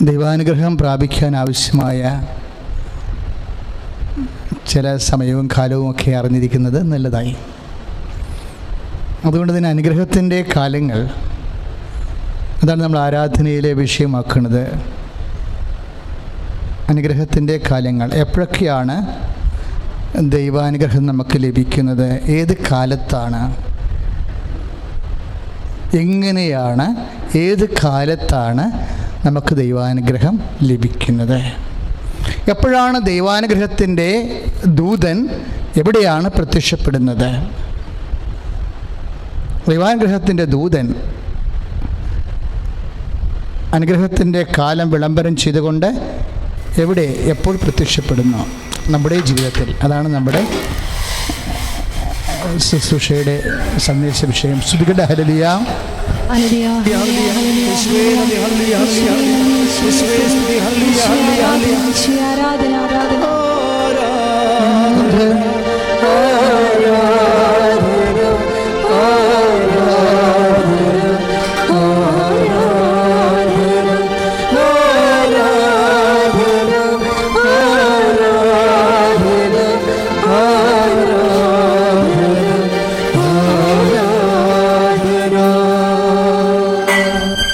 ദൈവാനുഗ്രഹം പ്രാപിക്കാൻ ആവശ്യമായ ചില സമയവും കാലവും ഒക്കെ അറിഞ്ഞിരിക്കുന്നത് നല്ലതായി. അതുകൊണ്ട് തന്നെ അനുഗ്രഹത്തിൻ്റെ കാലങ്ങൾ, അതാണ് നമ്മൾ ആരാധനയിലെ വിഷയമാക്കുന്നത്. അനുഗ്രഹത്തിൻ്റെ കാലങ്ങൾ എപ്പോഴൊക്കെയാണ് ദൈവാനുഗ്രഹം നമുക്ക് ലഭിക്കുന്നത്? ഏത് കാലത്താണ്, എങ്ങനെയാണ്, ഏത് കാലത്താണ് നമുക്ക് ദൈവാനുഗ്രഹം ലഭിക്കുന്നത്? എപ്പോഴാണ് ദൈവാനുഗ്രഹത്തിൻ്റെ ദൂതൻ എവിടെയാണ് പ്രത്യക്ഷപ്പെടുന്നത്? ദൈവാനുഗ്രഹത്തിൻ്റെ ദൂതൻ അനുഗ്രഹത്തിൻ്റെ കാലം വിളംബരം ചെയ്തുകൊണ്ട് എവിടെ എപ്പോൾ പ്രത്യക്ഷപ്പെടുന്നു? നമ്മുടെ ജീവിതത്തിൽ. അതാണ് നമ്മുടെ ശുശ്രൂഷയുടെ സന്ദേശ വിഷയം. സ്തുതിക്കട്ടെ. ഹല്ലേലൂയ.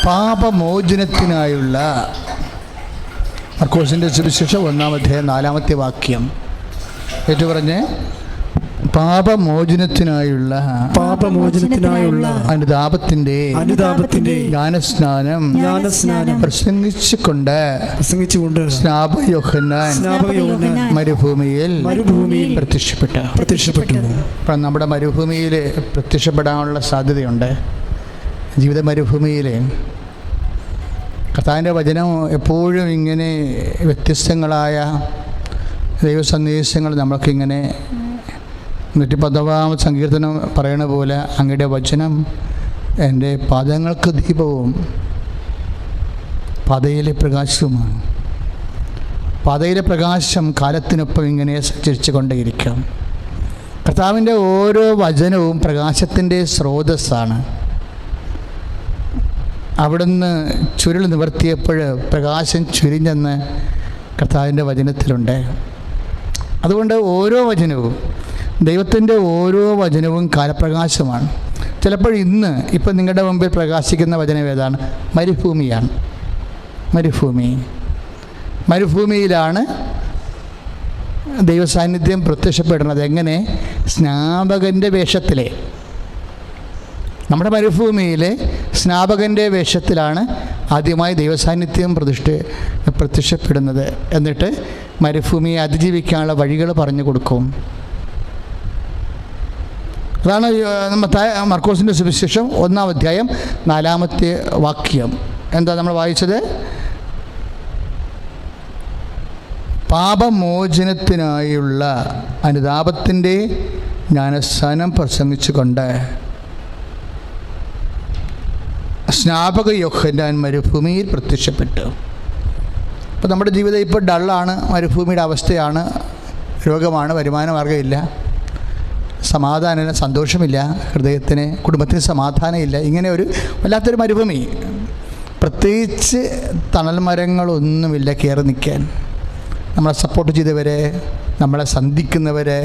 പാപമോചനത്തിനായുള്ള മർക്കോസിൻ്റെ സുവിശേഷം 1-4 വാക്യം ഏറ്റു പറഞ്ഞ്, പാപമോചനത്തിനായുള്ള അനുതാപത്തിന്റെ ജ്ഞാനസ്നാനം പ്രസംഗിച്ചുകൊണ്ട് സ്നാപക യോഹന്നാൻ മരുഭൂമിയിൽ പ്രത്യക്ഷപ്പെട്ടു. അപ്പം നമ്മുടെ മരുഭൂമിയിൽ പ്രത്യക്ഷപ്പെടാനുള്ള സാധ്യതയുണ്ട്. ജീവിത മരുഭൂമിയിൽ കർത്താവിൻ്റെ വചനം എപ്പോഴും ഇങ്ങനെ വ്യത്യസ്തങ്ങളായ ദൈവ സന്ദേശങ്ങൾ നമ്മൾക്കിങ്ങനെ 110 സങ്കീർത്തനം പറയണ പോലെ, അങ്ങയുടെ വചനം എൻ്റെ പാദങ്ങൾക്ക് ദീപവും പാതയിലെ പ്രകാശവുമാണ്. പാതയിലെ പ്രകാശം കാലത്തിനൊപ്പം ഇങ്ങനെ സഞ്ചരിച്ചു കൊണ്ടേയിരിക്കാം. കർത്താവിൻ്റെ ഓരോ വചനവും പ്രകാശത്തിൻ്റെ സ്രോതസ്സാണ്. അവിടുന്ന് ചുരുൾ നിവർത്തിയപ്പോൾ പ്രകാശം ചുരിഞ്ഞെന്ന് കർത്താവിൻ്റെ വചനത്തിലുണ്ട്. അതുകൊണ്ട് ഓരോ വചനവും, ദൈവത്തിൻ്റെ ഓരോ വചനവും കാലപ്രകാശമാണ്. ചിലപ്പോൾ ഇപ്പം നിങ്ങളുടെ മുമ്പിൽ പ്രകാശിക്കുന്ന വചനം ഏതാണ്? മരുഭൂമിയാണ്. മരുഭൂമിയിലാണ് ദൈവസാന്നിധ്യം പ്രത്യക്ഷപ്പെടുന്നത്. എങ്ങനെ? സ്നാപകൻ്റെ വേഷത്തിലെ. നമ്മുടെ മരുഭൂമിയിലെ സ്നാപകൻ്റെ വേഷത്തിലാണ് ആദ്യമായി ദൈവസാന്നിധ്യം പ്രത്യക്ഷപ്പെടുന്നത്. എന്നിട്ട് മരുഭൂമിയെ അതിജീവിക്കാനുള്ള വഴികൾ പറഞ്ഞു കൊടുക്കും. അതാണ് മർക്കോസിൻ്റെ സുവിശേഷം 1-4 വാക്യം. എന്താ നമ്മൾ വായിച്ചത്? പാപമോചനത്തിനായുള്ള അനുതാപത്തിൻ്റെ ജ്ഞാനസ്നാനം പ്രസംഗിച്ചുകൊണ്ട് സ്നാപക യോഹന്നാൻ മരുഭൂമിയിൽ പ്രത്യക്ഷപ്പെട്ടു. അപ്പോൾ നമ്മുടെ ജീവിതം ഇപ്പോൾ ഡള്ളാണ്, മരുഭൂമിയുടെ അവസ്ഥയാണ്, രോഗമാണ്, വരുമാന മാർഗ്ഗമില്ല, സമാധാനം, സന്തോഷമില്ല, ഹൃദയത്തിന്, കുടുംബത്തിന് സമാധാനമില്ല. ഇങ്ങനെ ഒരു വല്ലാത്തൊരു മരുഭൂമി. പ്രത്യേകിച്ച് തണൽ മരങ്ങളൊന്നുമില്ല കയറി നിൽക്കാൻ. നമ്മളെ സപ്പോർട്ട് ചെയ്തവരെ, നമ്മളെ സന്ധിക്കുന്നവരെ,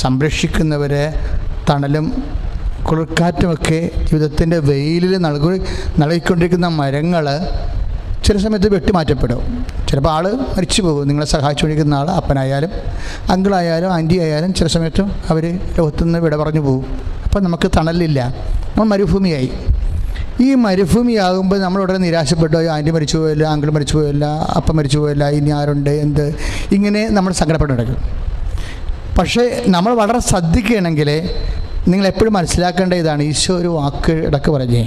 സംരക്ഷിക്കുന്നവരെ, തണലും കുളിർക്കാറ്റുമൊക്കെ ജീവിതത്തിൻ്റെ വെയിലിൽ നൽകിക്കൊണ്ടിരിക്കുന്ന മരങ്ങൾ ചില സമയത്ത് വെട്ടിമാറ്റപ്പെടും. ചിലപ്പോൾ ആൾ മരിച്ചു പോകും. നിങ്ങളെ സഹായിച്ചുകൊണ്ടിരിക്കുന്ന ആൾ, അപ്പനായാലും അങ്കിളായാലും ആൻറ്റി ആയാലും ചില സമയത്തും അവർ ലോകത്തുനിന്ന് വിട പറഞ്ഞു പോകും. അപ്പം നമുക്ക് തണലില്ല, നമ്മൾ മരുഭൂമിയായി. ഈ മരുഭൂമിയാകുമ്പോൾ നമ്മളുടനെ നിരാശപ്പെട്ടു. ആൻറ്റി മരിച്ചു പോയല്ല, അങ്കിൾ മരിച്ചു പോയല്ല, അപ്പം മരിച്ചു പോയല്ല, ഇനി ആരുണ്ട്, എന്ത്, ഇങ്ങനെ നമ്മൾ സങ്കടപ്പെട്ട് കിടക്കും. പക്ഷേ നമ്മൾ വളരെ ശ്രദ്ധിക്കുകയാണെങ്കിൽ നിങ്ങളെപ്പോഴും മനസ്സിലാക്കേണ്ട ഇതാണ്. ഈശോ ഒരു വാക്ക് ഇടക്ക് പറഞ്ഞേ,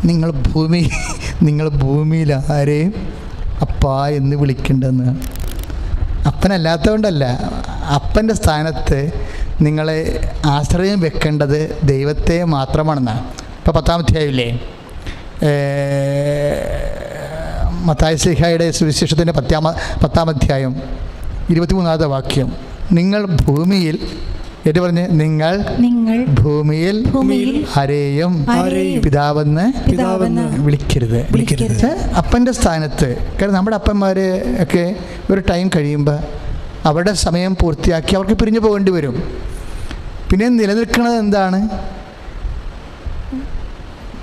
നിങ്ങൾ ഭൂമിയിൽ ആരെയും അപ്പാ എന്ന് വിളിക്കേണ്ടെന്ന്. അപ്പനല്ലാത്തതുകൊണ്ടല്ല, അപ്പൻ്റെ സ്ഥാനത്ത് നിങ്ങളെ ആശ്രയം വെക്കേണ്ടത് ദൈവത്തെ മാത്രമാണെന്നാണ്. ഇപ്പോൾ 10-ാം അധ്യായമില്ലേ, മത്തായി ശ്ലീഹായുടെ സുവിശേഷത്തിൻ്റെ 10-ാം അധ്യായം 23-ാമത്തെ വാക്യം, നിങ്ങൾ ഭൂമിയിൽ ഏറ്റു പറഞ്ഞ്, നിങ്ങൾ ഭൂമിയിൽ ആരെയും പിതാവെന്ന് വിളിക്കരുത്. അപ്പൻ്റെ സ്ഥാനത്ത്, കാരണം നമ്മുടെ അപ്പന്മാർ ഒക്കെ ഒരു ടൈം കഴിയുമ്പോൾ അവരുടെ സമയം പൂർത്തിയാക്കി അവർക്ക് പിരിഞ്ഞു പോകേണ്ടി വരും. പിന്നെ നിലനിൽക്കുന്നത് എന്താണ്?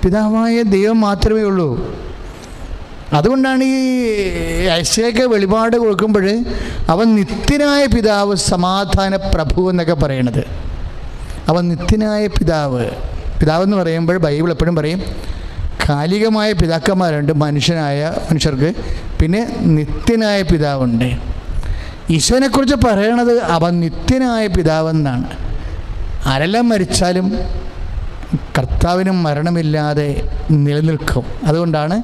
പിതാവായ ദൈവം മാത്രമേ ഉള്ളൂ. അതുകൊണ്ടാണ് ഈ യെശയ്യാക്ക് വെളിപാട് കൊടുക്കുമ്പോൾ അവൻ നിത്യനായ പിതാവ്, സമാധാന പ്രഭു എന്നൊക്കെ പറയണത്. അവൻ നിത്യനായ പിതാവ്. പിതാവെന്ന് പറയുമ്പോൾ ബൈബിൾ എപ്പോഴും പറയും കാലികമായ പിതാക്കന്മാരുണ്ട് മനുഷ്യർക്ക്, പിന്നെ നിത്യനായ പിതാവുണ്ട്. ഈശോനെക്കുറിച്ച് പറയണത് അവൻ നിത്യനായ പിതാവെന്നാണ്. ആരെല്ലാം മരിച്ചാലും കർത്താവിനും മരണമില്ലാതെ നിലനിൽക്കും. അതുകൊണ്ടാണ്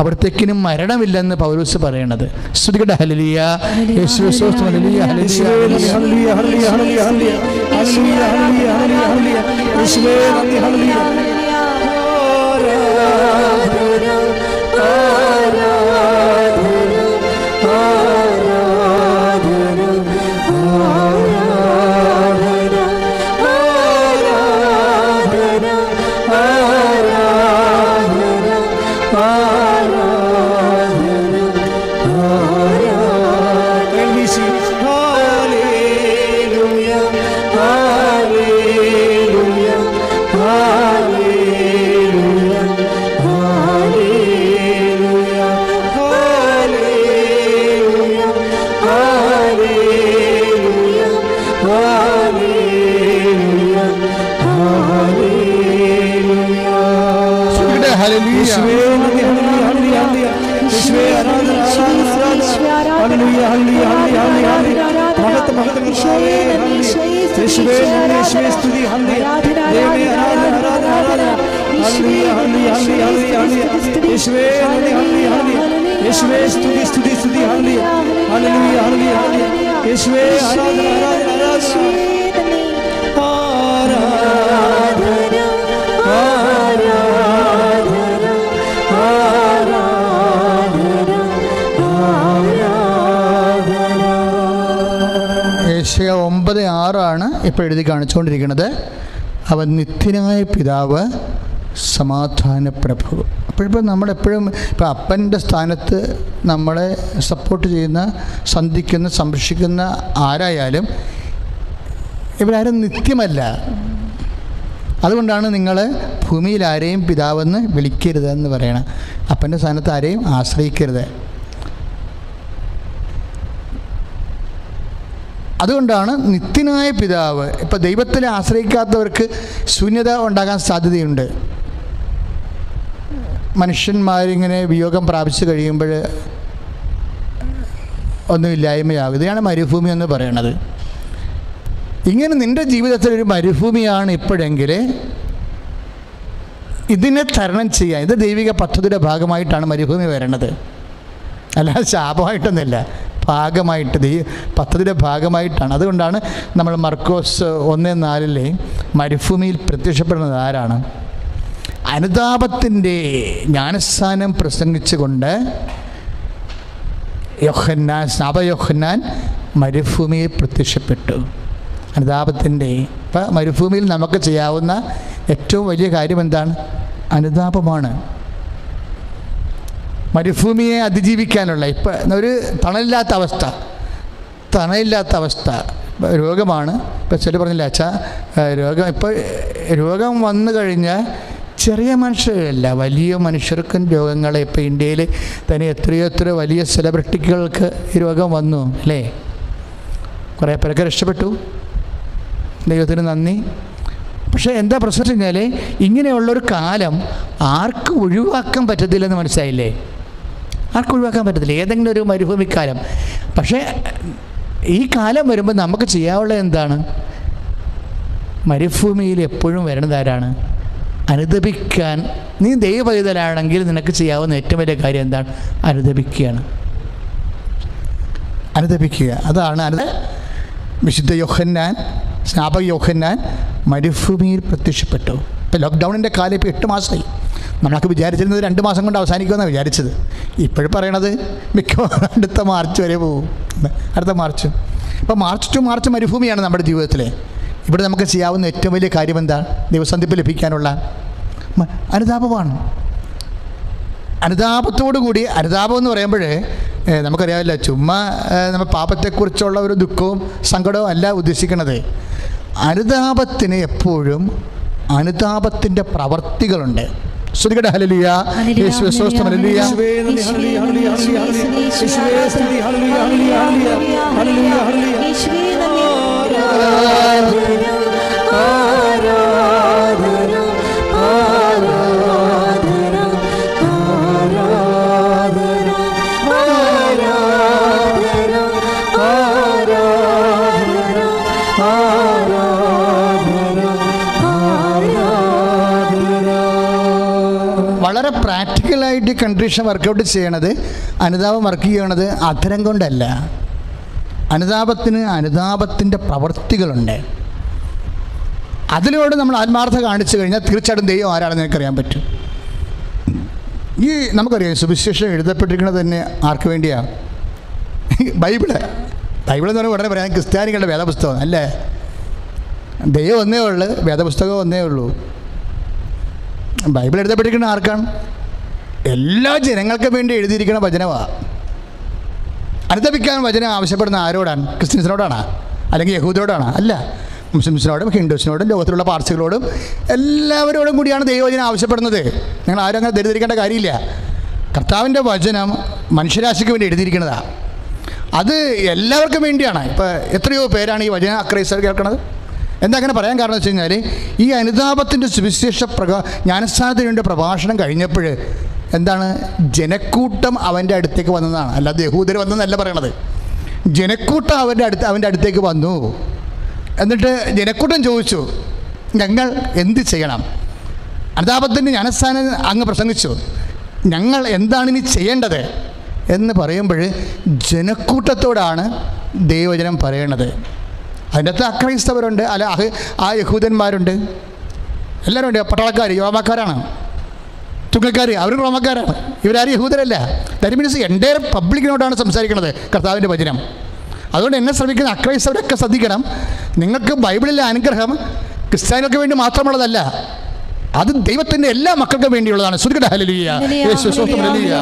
അവിടത്തേക്കിനും മരണമില്ലെന്ന് പൗലോസ് പറയണത്. സ്തുതിക്കട്ടെ, ഹല്ലേലൂയ, യേശുവേ സ്തോത്രം, hallelujah, hallelujah, hallelujah, hallelujah, hallelujah, hallelujah, hallelujah, യേശുവേ നന്ദി, ഹല്ലേലൂയ. യെശയ്യാ 9:6 ഇപ്പോൾ എഴുതി കാണിച്ചുകൊണ്ടിരിക്കുന്നത്. അവൻ നിത്യനായ പിതാവ്, സമാധാന പ്രഭു. അപ്പോഴിപ്പോൾ നമ്മളെപ്പോഴും ഇപ്പോൾ അപ്പൻ്റെ സ്ഥാനത്ത് നമ്മളെ സപ്പോർട്ട് ചെയ്യുന്ന, സന്ധിക്കുന്ന, സംരക്ഷിക്കുന്ന ആരായാലും ഇവരാരും നിത്യമല്ല. അതുകൊണ്ടാണ് നിങ്ങൾ ഭൂമിയിൽ ആരെയും പിതാവെന്ന് വിളിക്കരുതെന്ന് പറയണം. അപ്പൻ്റെ സ്ഥാനത്ത് ആരെയും ആശ്രയിക്കരുത്. അതുകൊണ്ടാണ് നിത്യനായ പിതാവ്. ഇപ്പോൾ ദൈവത്തിനെ ആശ്രയിക്കാത്തവർക്ക് ശൂന്യത ഉണ്ടാകാൻ സാധ്യതയുണ്ട്. മനുഷ്യന്മാരിങ്ങനെ വിയോഗം പ്രാപിച്ചു കഴിയുമ്പോൾ ഒന്നുമില്ലായ്മയാകും. ഇതാണ് മരുഭൂമി എന്ന് പറയണത്. ഇങ്ങനെ നിൻ്റെ ജീവിതത്തിലൊരു മരുഭൂമിയാണ് ഇപ്പോഴെങ്കിൽ ഇതിനെ തരണം ചെയ്യാൻ, ഇത് ദൈവിക പദ്ധതിയുടെ ഭാഗമായിട്ടാണ് മരുഭൂമി വരണത്, അല്ലാതെ ശാപമായിട്ടൊന്നുമില്ല. ഭാഗമായിട്ട്, പദ്ധതിയുടെ ഭാഗമായിട്ടാണ്. അതുകൊണ്ടാണ് നമ്മൾ മർക്കോസ് 1:4 മരുഭൂമിയിൽ പ്രത്യക്ഷപ്പെടുന്നത് ആരാണ്? അനുതാപത്തിൻ്റെ ജ്ഞാനസ്നാനം പ്രസംഗിച്ചുകൊണ്ട് യോഹന്നാൻ മരുഭൂമിയിൽ പ്രത്യക്ഷപ്പെട്ടു. അനുതാപത്തിൻ്റെ, ഇപ്പം മരുഭൂമിയിൽ നമുക്ക് ചെയ്യാവുന്ന ഏറ്റവും വലിയ കാര്യം എന്താണ്? അനുതാപമാണ്. മരുഭൂമിയെ അതിജീവിക്കാനുള്ള, ഇപ്പം ഒരു തണലില്ലാത്ത അവസ്ഥ, രോഗമാണ്. ഇപ്പം ചില പറഞ്ഞില്ല അച്ഛാ, രോഗം വന്നു കഴിഞ്ഞാൽ ചെറിയ മനുഷ്യരല്ല, വലിയ മനുഷ്യർക്കും രോഗങ്ങളെ. ഇപ്പോൾ ഇന്ത്യയിൽ തന്നെ എത്രയോ വലിയ സെലിബ്രിറ്റികൾക്ക് ഈ രോഗം വന്നു അല്ലേ? കുറേ പേരൊക്കെ രക്ഷപ്പെട്ടു, ദൈവത്തിന് നന്ദി. പക്ഷേ എന്താ പ്രശ്നം വെച്ച് കഴിഞ്ഞാൽ ഇങ്ങനെയുള്ളൊരു കാലം ആർക്കും ഒഴിവാക്കാൻ പറ്റത്തില്ലെന്ന് മനസ്സിലായില്ലേ? ആർക്കും ഒഴിവാക്കാൻ പറ്റത്തില്ല, ഏതെങ്കിലും ഒരു മരുഭൂമിക്കാലം. പക്ഷേ ഈ കാലം വരുമ്പോൾ നമുക്ക് ചെയ്യാനുള്ളത് എന്താണ്? മരുഭൂമിയിൽ എപ്പോഴും വരുന്നത് ആരാണ്? അനുദപിക്കാൻ. നീ ദൈവപൈതലാണെങ്കിൽ നിനക്ക് ചെയ്യാവുന്ന ഏറ്റവും വലിയ കാര്യം എന്താണ്? അനുദപിക്കുക. അതാണ് വിശുദ്ധ യോഹന്നാൻ, സ്നാപക യോഹന്നാൻ മരുഭൂമിയിൽ പ്രത്യക്ഷപ്പെട്ടു. ഇപ്പോൾ ലോക്ക്ഡൗണിൻ്റെ കാലം ഇപ്പോൾ 8 മാസമായി. നമ്മളൊക്കെ വിചാരിച്ചിരുന്നത് 2 മാസം കൊണ്ട് അവസാനിക്കുമെന്നാണ് വിചാരിച്ചത്. ഇപ്പോഴും പറയണത് മിക്കവാറും അടുത്ത മാർച്ച് വരെ പോകും. അടുത്ത മാർച്ച്. ഇപ്പോൾ മാർച്ച് ടു മാർച്ച് മരുഭൂമിയാണ് നമ്മുടെ ജീവിതത്തിലെ. ഇവിടെ നമുക്ക് ചെയ്യാവുന്ന ഏറ്റവും വലിയ കാര്യം എന്താ? ദൈവസന്ധിപ്പ് ലഭിക്കാനുള്ള അനുതാപമാണ്. അനുതാപത്തോടുകൂടി, അനുതാപം എന്ന് പറയുമ്പോൾ നമുക്കറിയാമല്ലോ, ചുമ്മാ നമ്മൾ പാപത്തെക്കുറിച്ചുള്ള ഒരു ദുഃഖവും സങ്കടവും അല്ല ഉദ്ദേശിക്കുന്നത്. അനുതാപത്തിന് എപ്പോഴും അനുതാപത്തിൻ്റെ പ്രവർത്തികളുണ്ട്. ശ്രുതികട ഹല്ലേലൂയ, യേശുവേ സ്തോത്രം, ഹല്ലേലൂയ. വളരെ പ്രാക്ടിക്കലായിട്ട് കണ്ടീഷൻ വർക്കൗട്ട് ചെയ്യണത്, അനുതാപം വർക്ക് ചെയ്യണത് അധരം കൊണ്ടല്ല. അനുതാപത്തിന് അനുതാപത്തിൻ്റെ പ്രവൃത്തികളുണ്ട്. അതിലൂടെ നമ്മൾ ആത്മാർത്ഥത കാണിച്ചു കഴിഞ്ഞാൽ തീർച്ചയായിട്ടും ദൈവം ആരാണെന്ന് എനിക്കറിയാൻ പറ്റും. ഈ നമുക്കറിയാം സുവിശേഷം എഴുതപ്പെട്ടിരിക്കുന്നത് തന്നെ ആർക്ക് വേണ്ടിയാണ്? ബൈബിള് എന്ന് പറഞ്ഞാൽ ഉടനെ പറയാം ക്രിസ്ത്യാനികളുടെ വേദപുസ്തകം അല്ലേ. ദൈവം ഒന്നേ ഉള്ളൂ, വേദപുസ്തകം ഒന്നേ ഉള്ളൂ. ബൈബിൾ എഴുതപ്പെട്ടിരിക്കുന്ന ആർക്കാണ്? എല്ലാ ജനങ്ങൾക്കും വേണ്ടി എഴുതിയിരിക്കുന്ന വചനമാണ്. അനുതപിക്കാൻ വചനം ആവശ്യപ്പെടുന്ന ആരോടാണ്? ക്രിസ്ത്യൻസിനോടാണ്? അല്ലെങ്കിൽ യഹൂദരോടാണ്? അല്ല, മുസ്ലിംസിനോടും ഹിന്ദുസിനോടും ലോകത്തിലുള്ള പാർസികളോടും എല്ലാവരോടും കൂടിയാണ് ദൈവവചനം ആവശ്യപ്പെടുന്നത്. നിങ്ങൾ ആരും അങ്ങനെ ധരിച്ചിരിക്കേണ്ട കാര്യമില്ല. കർത്താവിൻ്റെ വചനം മനുഷ്യരാശിക്ക് വേണ്ടി എഴുതിയിരിക്കുന്നതാണ്. അത് എല്ലാവർക്കും വേണ്ടിയാണ്. ഇപ്പോൾ എത്രയോ പേരാണ് ഈ വചന അക്രൈസ്തവർ കേൾക്കുന്നത്. എന്താ അങ്ങനെ പറയാൻ കാരണം വെച്ച് കഴിഞ്ഞാൽ, ഈ അനുതാപത്തിൻ്റെ സുവിശേഷ ജ്ഞാനസ്ഥാനത്തിന് വേണ്ടി പ്രഭാഷണം കഴിഞ്ഞപ്പോൾ എന്താണ്, ജനക്കൂട്ടം അവൻ്റെ അടുത്തേക്ക് വന്നതാണ്. അല്ലാതെ യഹൂദർ വന്നതെന്നല്ല പറയണത്. ജനക്കൂട്ടം അവൻ്റെ അടുത്തേക്ക് വന്നു. എന്നിട്ട് ജനക്കൂട്ടം ചോദിച്ചു, ഞങ്ങൾ എന്ത് ചെയ്യണം? അനുതാപത്തിൻ്റെ ജ്ഞാനസ്ഥാനം അങ്ങ് പ്രസംഗിച്ചു, ഞങ്ങൾ എന്താണ് ഇനി ചെയ്യേണ്ടത് എന്ന് പറയുമ്പോൾ ജനക്കൂട്ടത്തോടാണ് ദൈവവചനം പറയണത്. അതിൻ്റെ അകത്ത് അക്രൈസ്തവരുണ്ട്, അല്ല ആ യഹൂദന്മാരുണ്ട്, എല്ലാവരും ഉണ്ട്. പട്ടാളക്കാർ റോമാക്കാരാണ്, ചുങ്കക്കാർ അവരും റോമാക്കാരാണ്. ഇവരാരും യഹൂദരല്ല. ദാറ്റ് മീൻസ് എൻ്റെ പബ്ലിക്കിനോടാണ് സംസാരിക്കുന്നത് കർത്താവിൻ്റെ വചനം. അതുകൊണ്ട് എന്നെ ശ്രമിക്കുന്ന അക്രൈസ്തവരൊക്കെ ശ്രദ്ധിക്കണം. നിങ്ങൾക്ക് ബൈബിളിലെ അനുഗ്രഹം ക്രിസ്ത്യാനികൾക്ക് വേണ്ടി മാത്രമുള്ളതല്ല, അത് ദൈവത്തിൻ്റെ എല്ലാ മക്കൾക്കും വേണ്ടിയുള്ളതാണ്. ശ്രുതികട ഹല്ലേലൂയ, യേശുവേ സ്തോത്രം, ഹല്ലേലൂയ.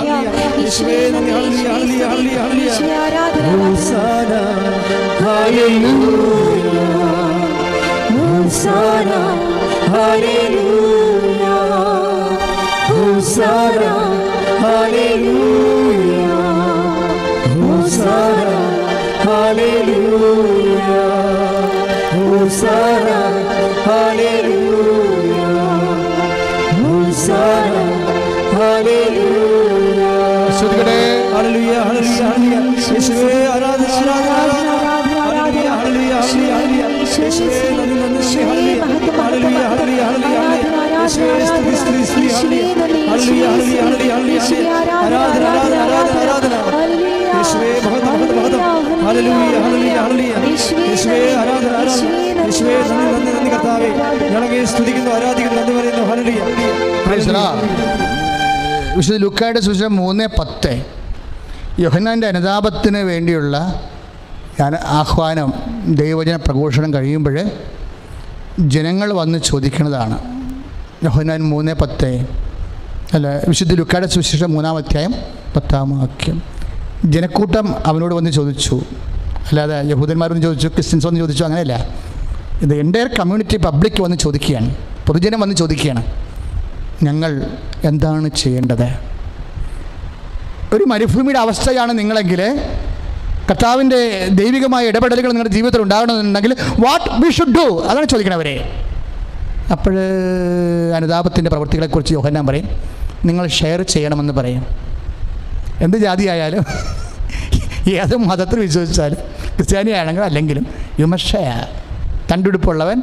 വിശുദ്ധ ലൂക്കായുടെ സുവിശേഷം 3:10 യോഹന്നാൻ്റെ അനുതാപത്തിന് വേണ്ടിയുള്ള ആഹ്വാനം, ദൈവവചന പ്രഘോഷണം കഴിയുമ്പോൾ ജനങ്ങൾ വന്ന് ചോദിക്കുന്നതാണ്. യോഹന്നാൻ 3:10 അല്ല, വിശുദ്ധ ലൂക്കായുടെ സുവിശേഷം 3:10 ജനക്കൂട്ടം അവനോട് വന്ന് ചോദിച്ചു. അല്ലാതെ യഹൂദന്മാരൊന്ന് ചോദിച്ചു, ക്രിസ്ത്യൻസ് വന്ന് ചോദിച്ചു, അങ്ങനെയല്ല. ഇത് എൻ്റെ കമ്മ്യൂണിറ്റി പബ്ലിക് വന്ന് ചോദിക്കുകയാണ്, പൊതുജനം വന്ന് ചോദിക്കുകയാണ്, ഞങ്ങൾ എന്താണ് ചെയ്യേണ്ടത്? ഒരു മരുഭൂമിയുടെ അവസ്ഥയാണ് നിങ്ങളെങ്കിൽ, കർത്താവിൻ്റെ ദൈവികമായ ഇടപെടലുകൾ നിങ്ങളുടെ ജീവിതത്തിൽ ഉണ്ടാകണമെന്നുണ്ടെങ്കിൽ വാട്ട് വി ഷുഡ് ഡു, അതാണ് ചോദിക്കണവരെ. അപ്പോൾ അനുതാപത്തിൻ്റെ പ്രവൃത്തികളെക്കുറിച്ച് യോഹന്നാൻ പറയും, നിങ്ങൾ ഷെയർ ചെയ്യണമെന്ന് പറയും. എന്ത് ജാതിയായാലും ഏത് മതത്തിൽ വിശ്വസിച്ചാലും, ക്രിസ്ത്യാനിയാണെങ്കിൽ അല്ലെങ്കിലും വിമർശ കണ്ടുപിടിപ്പുള്ളവൻ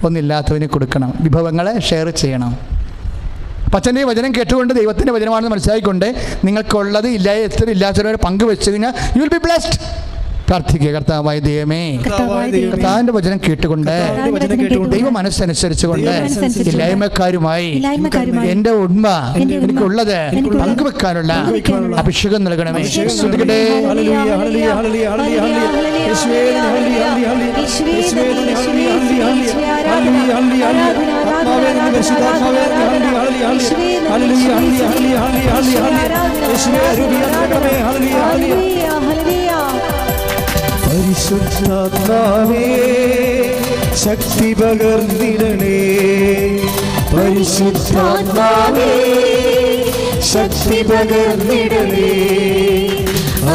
ഒന്നില്ലാത്തവന് കൊടുക്കണം, വിഭവങ്ങളെ ഷെയർ ചെയ്യണം. പച്ചൻ്റെ വചനം കേട്ടുകൊണ്ട് ദൈവത്തിൻ്റെ വചനമാണെന്ന് മനസ്സിലാക്കിക്കൊണ്ട് നിങ്ങൾക്കുള്ളത് ഇല്ലാത്തവരെ പങ്കുവെച്ച് കഴിഞ്ഞാൽ യു വിൽ ബി ബ്ലെസ്ഡ്. പ്രാർത്ഥിക്കുക. കർത്താവായ ദൈവമേ, കർത്താവിന്റെ വചനം കേട്ടുകൊണ്ട് ദൈവ മനസ്സനുസരിച്ചുകൊണ്ട് ഇല്ലായ്മക്കാരുമായി എന്റെ ഉണ്മ എനിക്കുള്ളത് പങ്കുവെക്കാനുള്ള അഭിഷേകം നൽകണമേ. ശ്രദ്ധിക്കട്ടെ. പരിശുദ്ധാത്മാവേ ശക്തി പകർന്നിടണേ. പരിശുദ്ധാത്മാവേ ശക്തി പകർന്നിടണേ.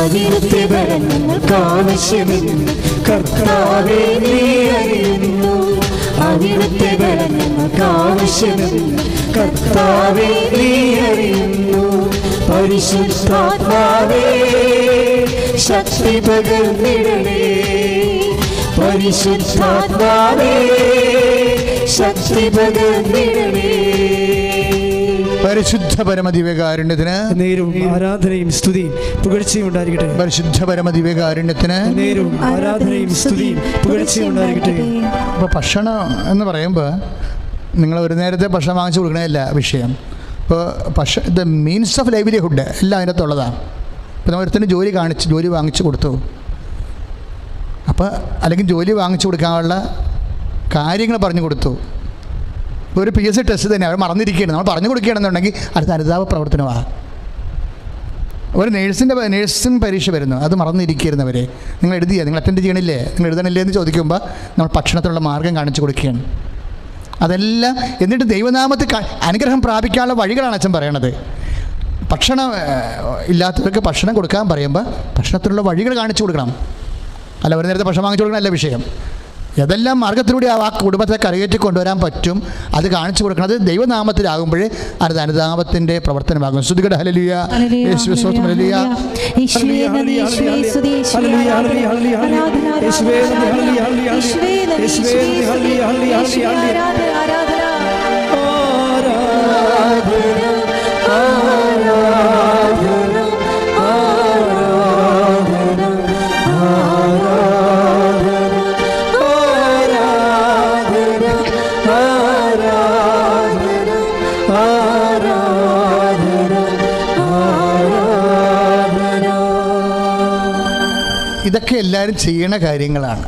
അവിടുത്തെ വരം ഞങ്ങൾക്ക് ആവശ്യമെന്ന് കർത്താവേ നീ അറിയുന്നു. അവിടുത്തെ വരം ഞങ്ങൾക്ക് ആവശ്യമെന്ന് കർത്താവേ നീ അറിയുന്നു. പരിശുദ്ധാത്മാവേ ശക്തി പകർന്നിടണേ. പരിശുദ്ധാത്മാവേ ശക്തി പകർന്നിടണേ. പരിശുദ്ധ പരമദിവ്യകാരുണ്യത്തിന് നേരവും ആരാധനയും സ്തുതിയും പുകഴ്ചയും ഉണ്ടായിരിക്കട്ടെ. പരിശുദ്ധ പരമദിവ്യകാരുണ്യത്തിന് നേരവും ആരാധനയും സ്തുതിയും പുകഴ്ചയും ഉണ്ടായിരിക്കട്ടെ. അപ്പോൾ ഭക്ഷണം എന്ന് പറയുമ്പോൾ നിങ്ങൾ ഒരു നേരത്തെ ഭക്ഷണം വാങ്ങിച്ചു കൊടുക്കണതല്ല വിഷയം. ഇപ്പോൾ ദ മീൻസ് ഓഫ് ലൈവ്ലിഹുഡ് എല്ലാം അതിനകത്തുള്ളതാണ്. ഇപ്പോൾ നമ്മൾ ഒരുത്തിന് ജോലി വാങ്ങിച്ചു കൊടുത്തു. അപ്പോൾ അല്ലെങ്കിൽ ജോലി വാങ്ങിച്ചു കൊടുക്കാനുള്ള കാര്യങ്ങൾ പറഞ്ഞു കൊടുത്തു. ഒരു PSC ടെസ്റ്റ് തന്നെ അവർ മറന്നിരിക്കുകയാണ്. നമ്മൾ പറഞ്ഞു കൊടുക്കുകയാണെന്നുണ്ടെങ്കിൽ അടുത്ത അനുതാപ പ്രവർത്തനമാണ്. ഒരു നേഴ്സിംഗ് പരീക്ഷ വരുന്നു, അത് മറന്നിരിക്കുന്നവരെ നിങ്ങൾ എഴുതിയ നിങ്ങൾ അറ്റൻഡ് ചെയ്യണില്ലേ, നിങ്ങൾ എഴുതണില്ലേ എന്ന് ചോദിക്കുമ്പോൾ നമ്മൾ ഭക്ഷണത്തിനുള്ള മാർഗം കാണിച്ചു കൊടുക്കുകയാണ്. അതെല്ലാം എന്നിട്ട് ദൈവനാമത്തിൽ അനുഗ്രഹം പ്രാപിക്കാനുള്ള വഴികളാണ് അച്ഛൻ പറയണത്. ഭക്ഷണം ഇല്ലാത്തവർക്ക് ഭക്ഷണം കൊടുക്കാൻ പറയുമ്പോൾ ഭക്ഷണത്തിനുള്ള വഴികൾ കാണിച്ചു കൊടുക്കണം. അല്ല ഒരു നേരത്തെ ഭക്ഷണം വാങ്ങിച്ചു കൊടുക്കണമല്ല വിഷയം. ഏതെല്ലാം മാർഗത്തിലൂടെ ആ കുടുംബത്തെ കരകയറ്റി കൊണ്ടുവരാൻ പറ്റും അത് കാണിച്ചു കൊടുക്കുന്നത് ദൈവനാമത്തിലാകുമ്പോഴേ അത് അനുതാപത്തിൻ്റെ പ്രവർത്തനമാകും. ശ്രുതികട ഹല്ലേലൂയ, യേശുവേ സ്തോത്രം, ഹല്ലേലൂയ. ഇതൊക്കെ എല്ലാവരും ചെയ്യണ കാര്യങ്ങളാണ്.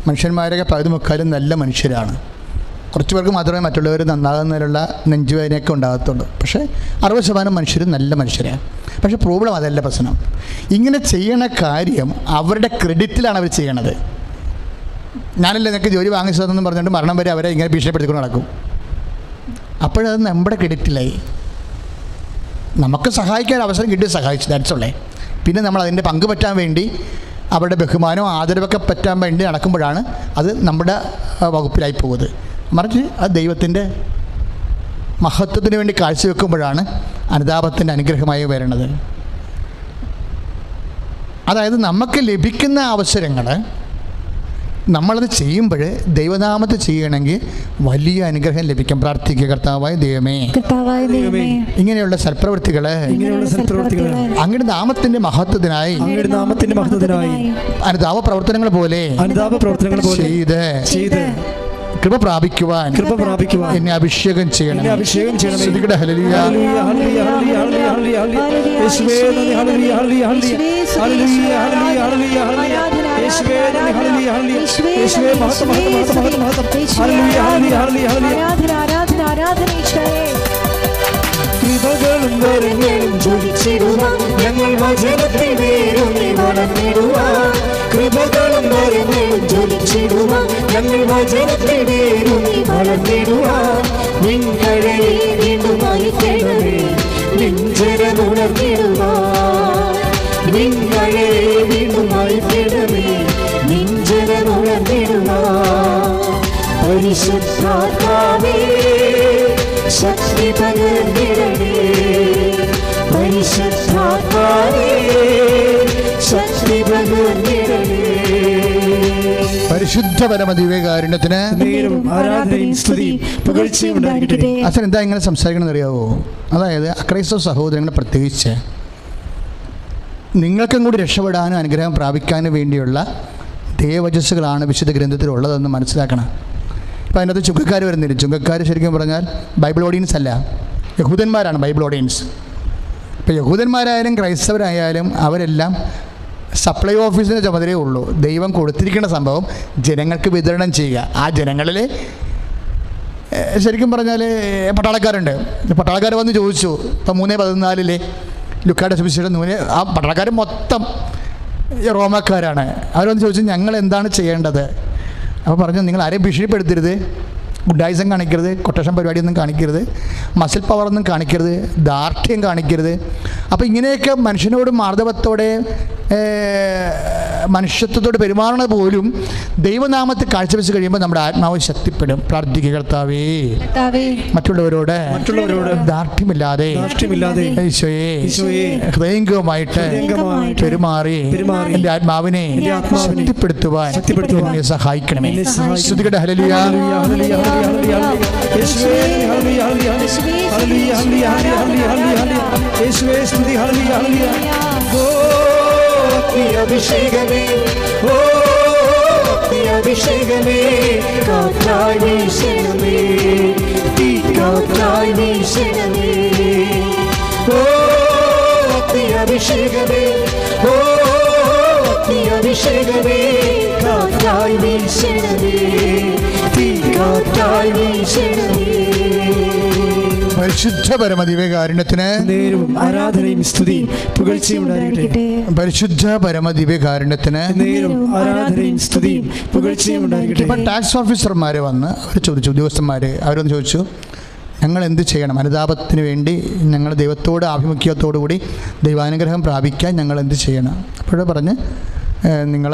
മനുഷ്യന്മാരൊക്കെ പകുതി മുക്കാലും നല്ല മനുഷ്യരാണ്. കുറച്ച് പേർക്ക് മാത്രമേ മറ്റുള്ളവർ നന്നാകുന്നതിനുള്ള നെഞ്ചുവേദനയൊക്കെ ഉണ്ടാകത്തുള്ളൂ. പക്ഷേ 60% മനുഷ്യരും നല്ല മനുഷ്യരാണ്. പക്ഷേ പ്രോബ്ലം അതല്ല പ്രശ്നം. ഇങ്ങനെ ചെയ്യണ കാര്യം അവരുടെ ക്രെഡിറ്റിലാണ് അവർ ചെയ്യണത്. ഞാനല്ലേ നിനക്ക് ജോലി വാങ്ങിച്ചതെന്ന് പറഞ്ഞുകൊണ്ട് മരണം വരെ അവരെ ഇങ്ങനെ ഭീഷണിപ്പെടുത്തിക്കൊണ്ട് നടക്കും. അപ്പോഴത് നമ്മുടെ ക്രെഡിറ്റിലായി. നമുക്ക് സഹായിക്കാൻ അവസരം കിട്ടി, സഹായിച്ചു, ദാറ്റ്സുള്ളേ. പിന്നെ നമ്മൾ അതിൻ്റെ പങ്ക് പറ്റാൻ വേണ്ടി അവരുടെ ബഹുമാനവും ആദരവൊക്കെ പറ്റാൻ വേണ്ടി നടക്കുമ്പോഴാണ് അത് നമ്മുടെ വകുപ്പിലായി പോകുന്നത്. മറിച്ച് അത് ദൈവത്തിൻ്റെ മഹത്വത്തിന് വേണ്ടി കാഴ്ചവെക്കുമ്പോഴാണ് അനുതാപത്തിൻ്റെ അനുഗ്രഹമായി വരുന്നത്. അതായത് നമുക്ക് ലഭിക്കുന്ന അവസരങ്ങൾ നമ്മളത് ചെയ്യുമ്പോൾ ദൈവനാമത്തിൽ ചെയ്യണമെങ്കിൽ വലിയ അനുഗ്രഹം ലഭിക്കും. പ്രാർത്ഥിക്കുക. കർത്താവായ ദൈവമേ, ഇങ്ങനെയുള്ള സൽപ്രവൃത്തികൾ അങ്ങയുടെ നാമത്തിന്റെ മഹത്വത്തിനായി അനുതാപ പ്രവർത്തനങ്ങൾ പോലെ ചെയ്ത് കൃപ പ്രാപിക്കുവാൻ എന്നെ അഭിഷേകം ചെയ്യണം. ഹല്ലേലൂയ. കൃപകളും വരങ്ങളും ജ്വലിച്ചിടുവാൻ ഞങ്ങൾ വചനത്തിൽ വേരൂന്നി വളർന്നിടുവാൻ. കൃപകളും വരങ്ങളും ജ്വലിച്ചിടുവാൻ ഞങ്ങൾ വചനത്തിൽ വേരൂന്നി വളർന്നിടുവാൻ. നിങ്ങളെ വീണ്ടുമായി തേടവേ നെഞ്ചരമുണർന്നിടുവാൻ. നിങ്ങളെ വീണ്ടുമായി തേടവേ നെഞ്ചരമുണർന്നിടുവാൻ. പരിശുദ്ധാത്മാവേ ശക്തി പകർന്നിടണേ. പരിശുദ്ധാത്മാവേ ശക്തി പകർന്നിടണേ. പരിശുദ്ധ പരമദിവ്യകാരുണ്യത്തിന് അച്ഛൻ എന്താ ഇങ്ങനെ സംസാരിക്കണമെന്ന് അറിയാവോ? അതായത് അക്രൈസ്തവ സഹോദരങ്ങളെ പ്രത്യേകിച്ച് നിങ്ങൾക്കും കൂടി രക്ഷപ്പെടാനും അനുഗ്രഹം പ്രാപിക്കാനും വേണ്ടിയുള്ള ദൈവവചസ്സുകളാണ് വിശുദ്ധ ഗ്രന്ഥത്തിലുള്ളതെന്ന് മനസ്സിലാക്കണം. ഇപ്പോൾ അതിനകത്ത് ചുങ്കക്കാർ വരുന്നില്ല. ചുങ്കക്കാർ ശരിക്കും പറഞ്ഞാൽ ബൈബിൾ ഓഡിയൻസ് അല്ല, യഹൂദന്മാരാണ് ബൈബിൾ ഓഡിയൻസ്. ഇപ്പോൾ യഹൂദന്മാരായാലും ക്രൈസ്തവരായാലും അവരെല്ലാം സപ്ലൈ ഓഫീസിൻ്റെ ചുമതലയേ ഉള്ളൂ. ദൈവം കൊടുത്തിരിക്കുന്ന സംഭവം ജനങ്ങൾക്ക് വിതരണം ചെയ്യുക. ആ ജനങ്ങളിൽ ശരിക്കും പറഞ്ഞാൽ പട്ടാളക്കാരുണ്ട്. പട്ടാളക്കാർ വന്ന് ചോദിച്ചു, ഇപ്പം 3:14 ലുക്കായുടെ സുവിശേഷം 3, ആ പട്ടാളക്കാർ മൊത്തം റോമാക്കാരാണ്. അവരൊന്ന് ചോദിച്ചു, ഞങ്ങൾ എന്താണ് ചെയ്യേണ്ടത്? അപ്പോൾ പറഞ്ഞു, നിങ്ങൾ ആരെയും ഭീഷണിപ്പെടുത്തരുത്, ഗുഡായിസം കാണിക്കരുത്, കൊട്ടേഷൻ പരിപാടിയൊന്നും കാണിക്കരുത്, മസിൽ പവറൊന്നും കാണിക്കരുത്, ദാർഢ്യം കാണിക്കരുത്. അപ്പോൾ ഇങ്ങനെയൊക്കെ മനുഷ്യനോട് മാർദ്ദവത്തോടെ മനുഷ്യത്വത്തോട് പെരുമാറണത് പോലും ദൈവനാമത്തിൽ കാഴ്ചവെച്ച് കഴിയുമ്പോൾ നമ്മുടെ ആത്മാവ് ശക്തിപ്പെടും. പ്രാർത്ഥിക്കുക, കർത്താവേ മറ്റുള്ളവരോട് ദാർഢ്യമില്ലാതെ ഈശോയെ ഹൃദയംഗമായിട്ട് പെരുമാറി എൻ്റെ ആത്മാവിനെ ശക്തിപ്പെടുത്തുവാൻ എന്നെ സഹായിക്കണമേ. ശ്രുതികട ഹല്ലേലൂയ. അഭിഷേകമേ, ഓ അഭിഷേകമേ, കാറ്റായി വീശണമേ, തീ കാറ്റായി വീശണമേ, ഓ അഭിഷേകമേ, ഓ അഭിഷേകമേ, കാറ്റായി വീശണമേ, തീ കാറ്റായി വീശണമേ. പരിശുദ്ധ പരമദിവ്യകാരുണ്യത്തിന് നേരവും ആരാധനയും സ്തുതിയും പുകഴ്ചയും ഉണ്ടായിരിക്കട്ടെ. പരിശുദ്ധ പരമദിവ്യകാരുണ്യത്തിന് നേരവും ആരാധനയും സ്തുതിയും പുകഴ്ചയും ഉണ്ടായിരിക്കട്ടെ. ഇപ്പം ടാക്സ് ഓഫീസർമാർ വന്ന് അവർ ചോദിച്ചു, ഉദ്യോഗസ്ഥന്മാർ അവരൊന്ന് ചോദിച്ചു, ഞങ്ങൾ എന്ത് ചെയ്യണം? അനുതാപത്തിന് വേണ്ടി ഞങ്ങൾ ദൈവത്തോട് ആഭിമുഖ്യത്തോടു കൂടി ദൈവാനുഗ്രഹം പ്രാപിക്കാൻ ഞങ്ങൾ എന്ത് ചെയ്യണം? അപ്പോഴേ പറഞ്ഞ്, നിങ്ങൾ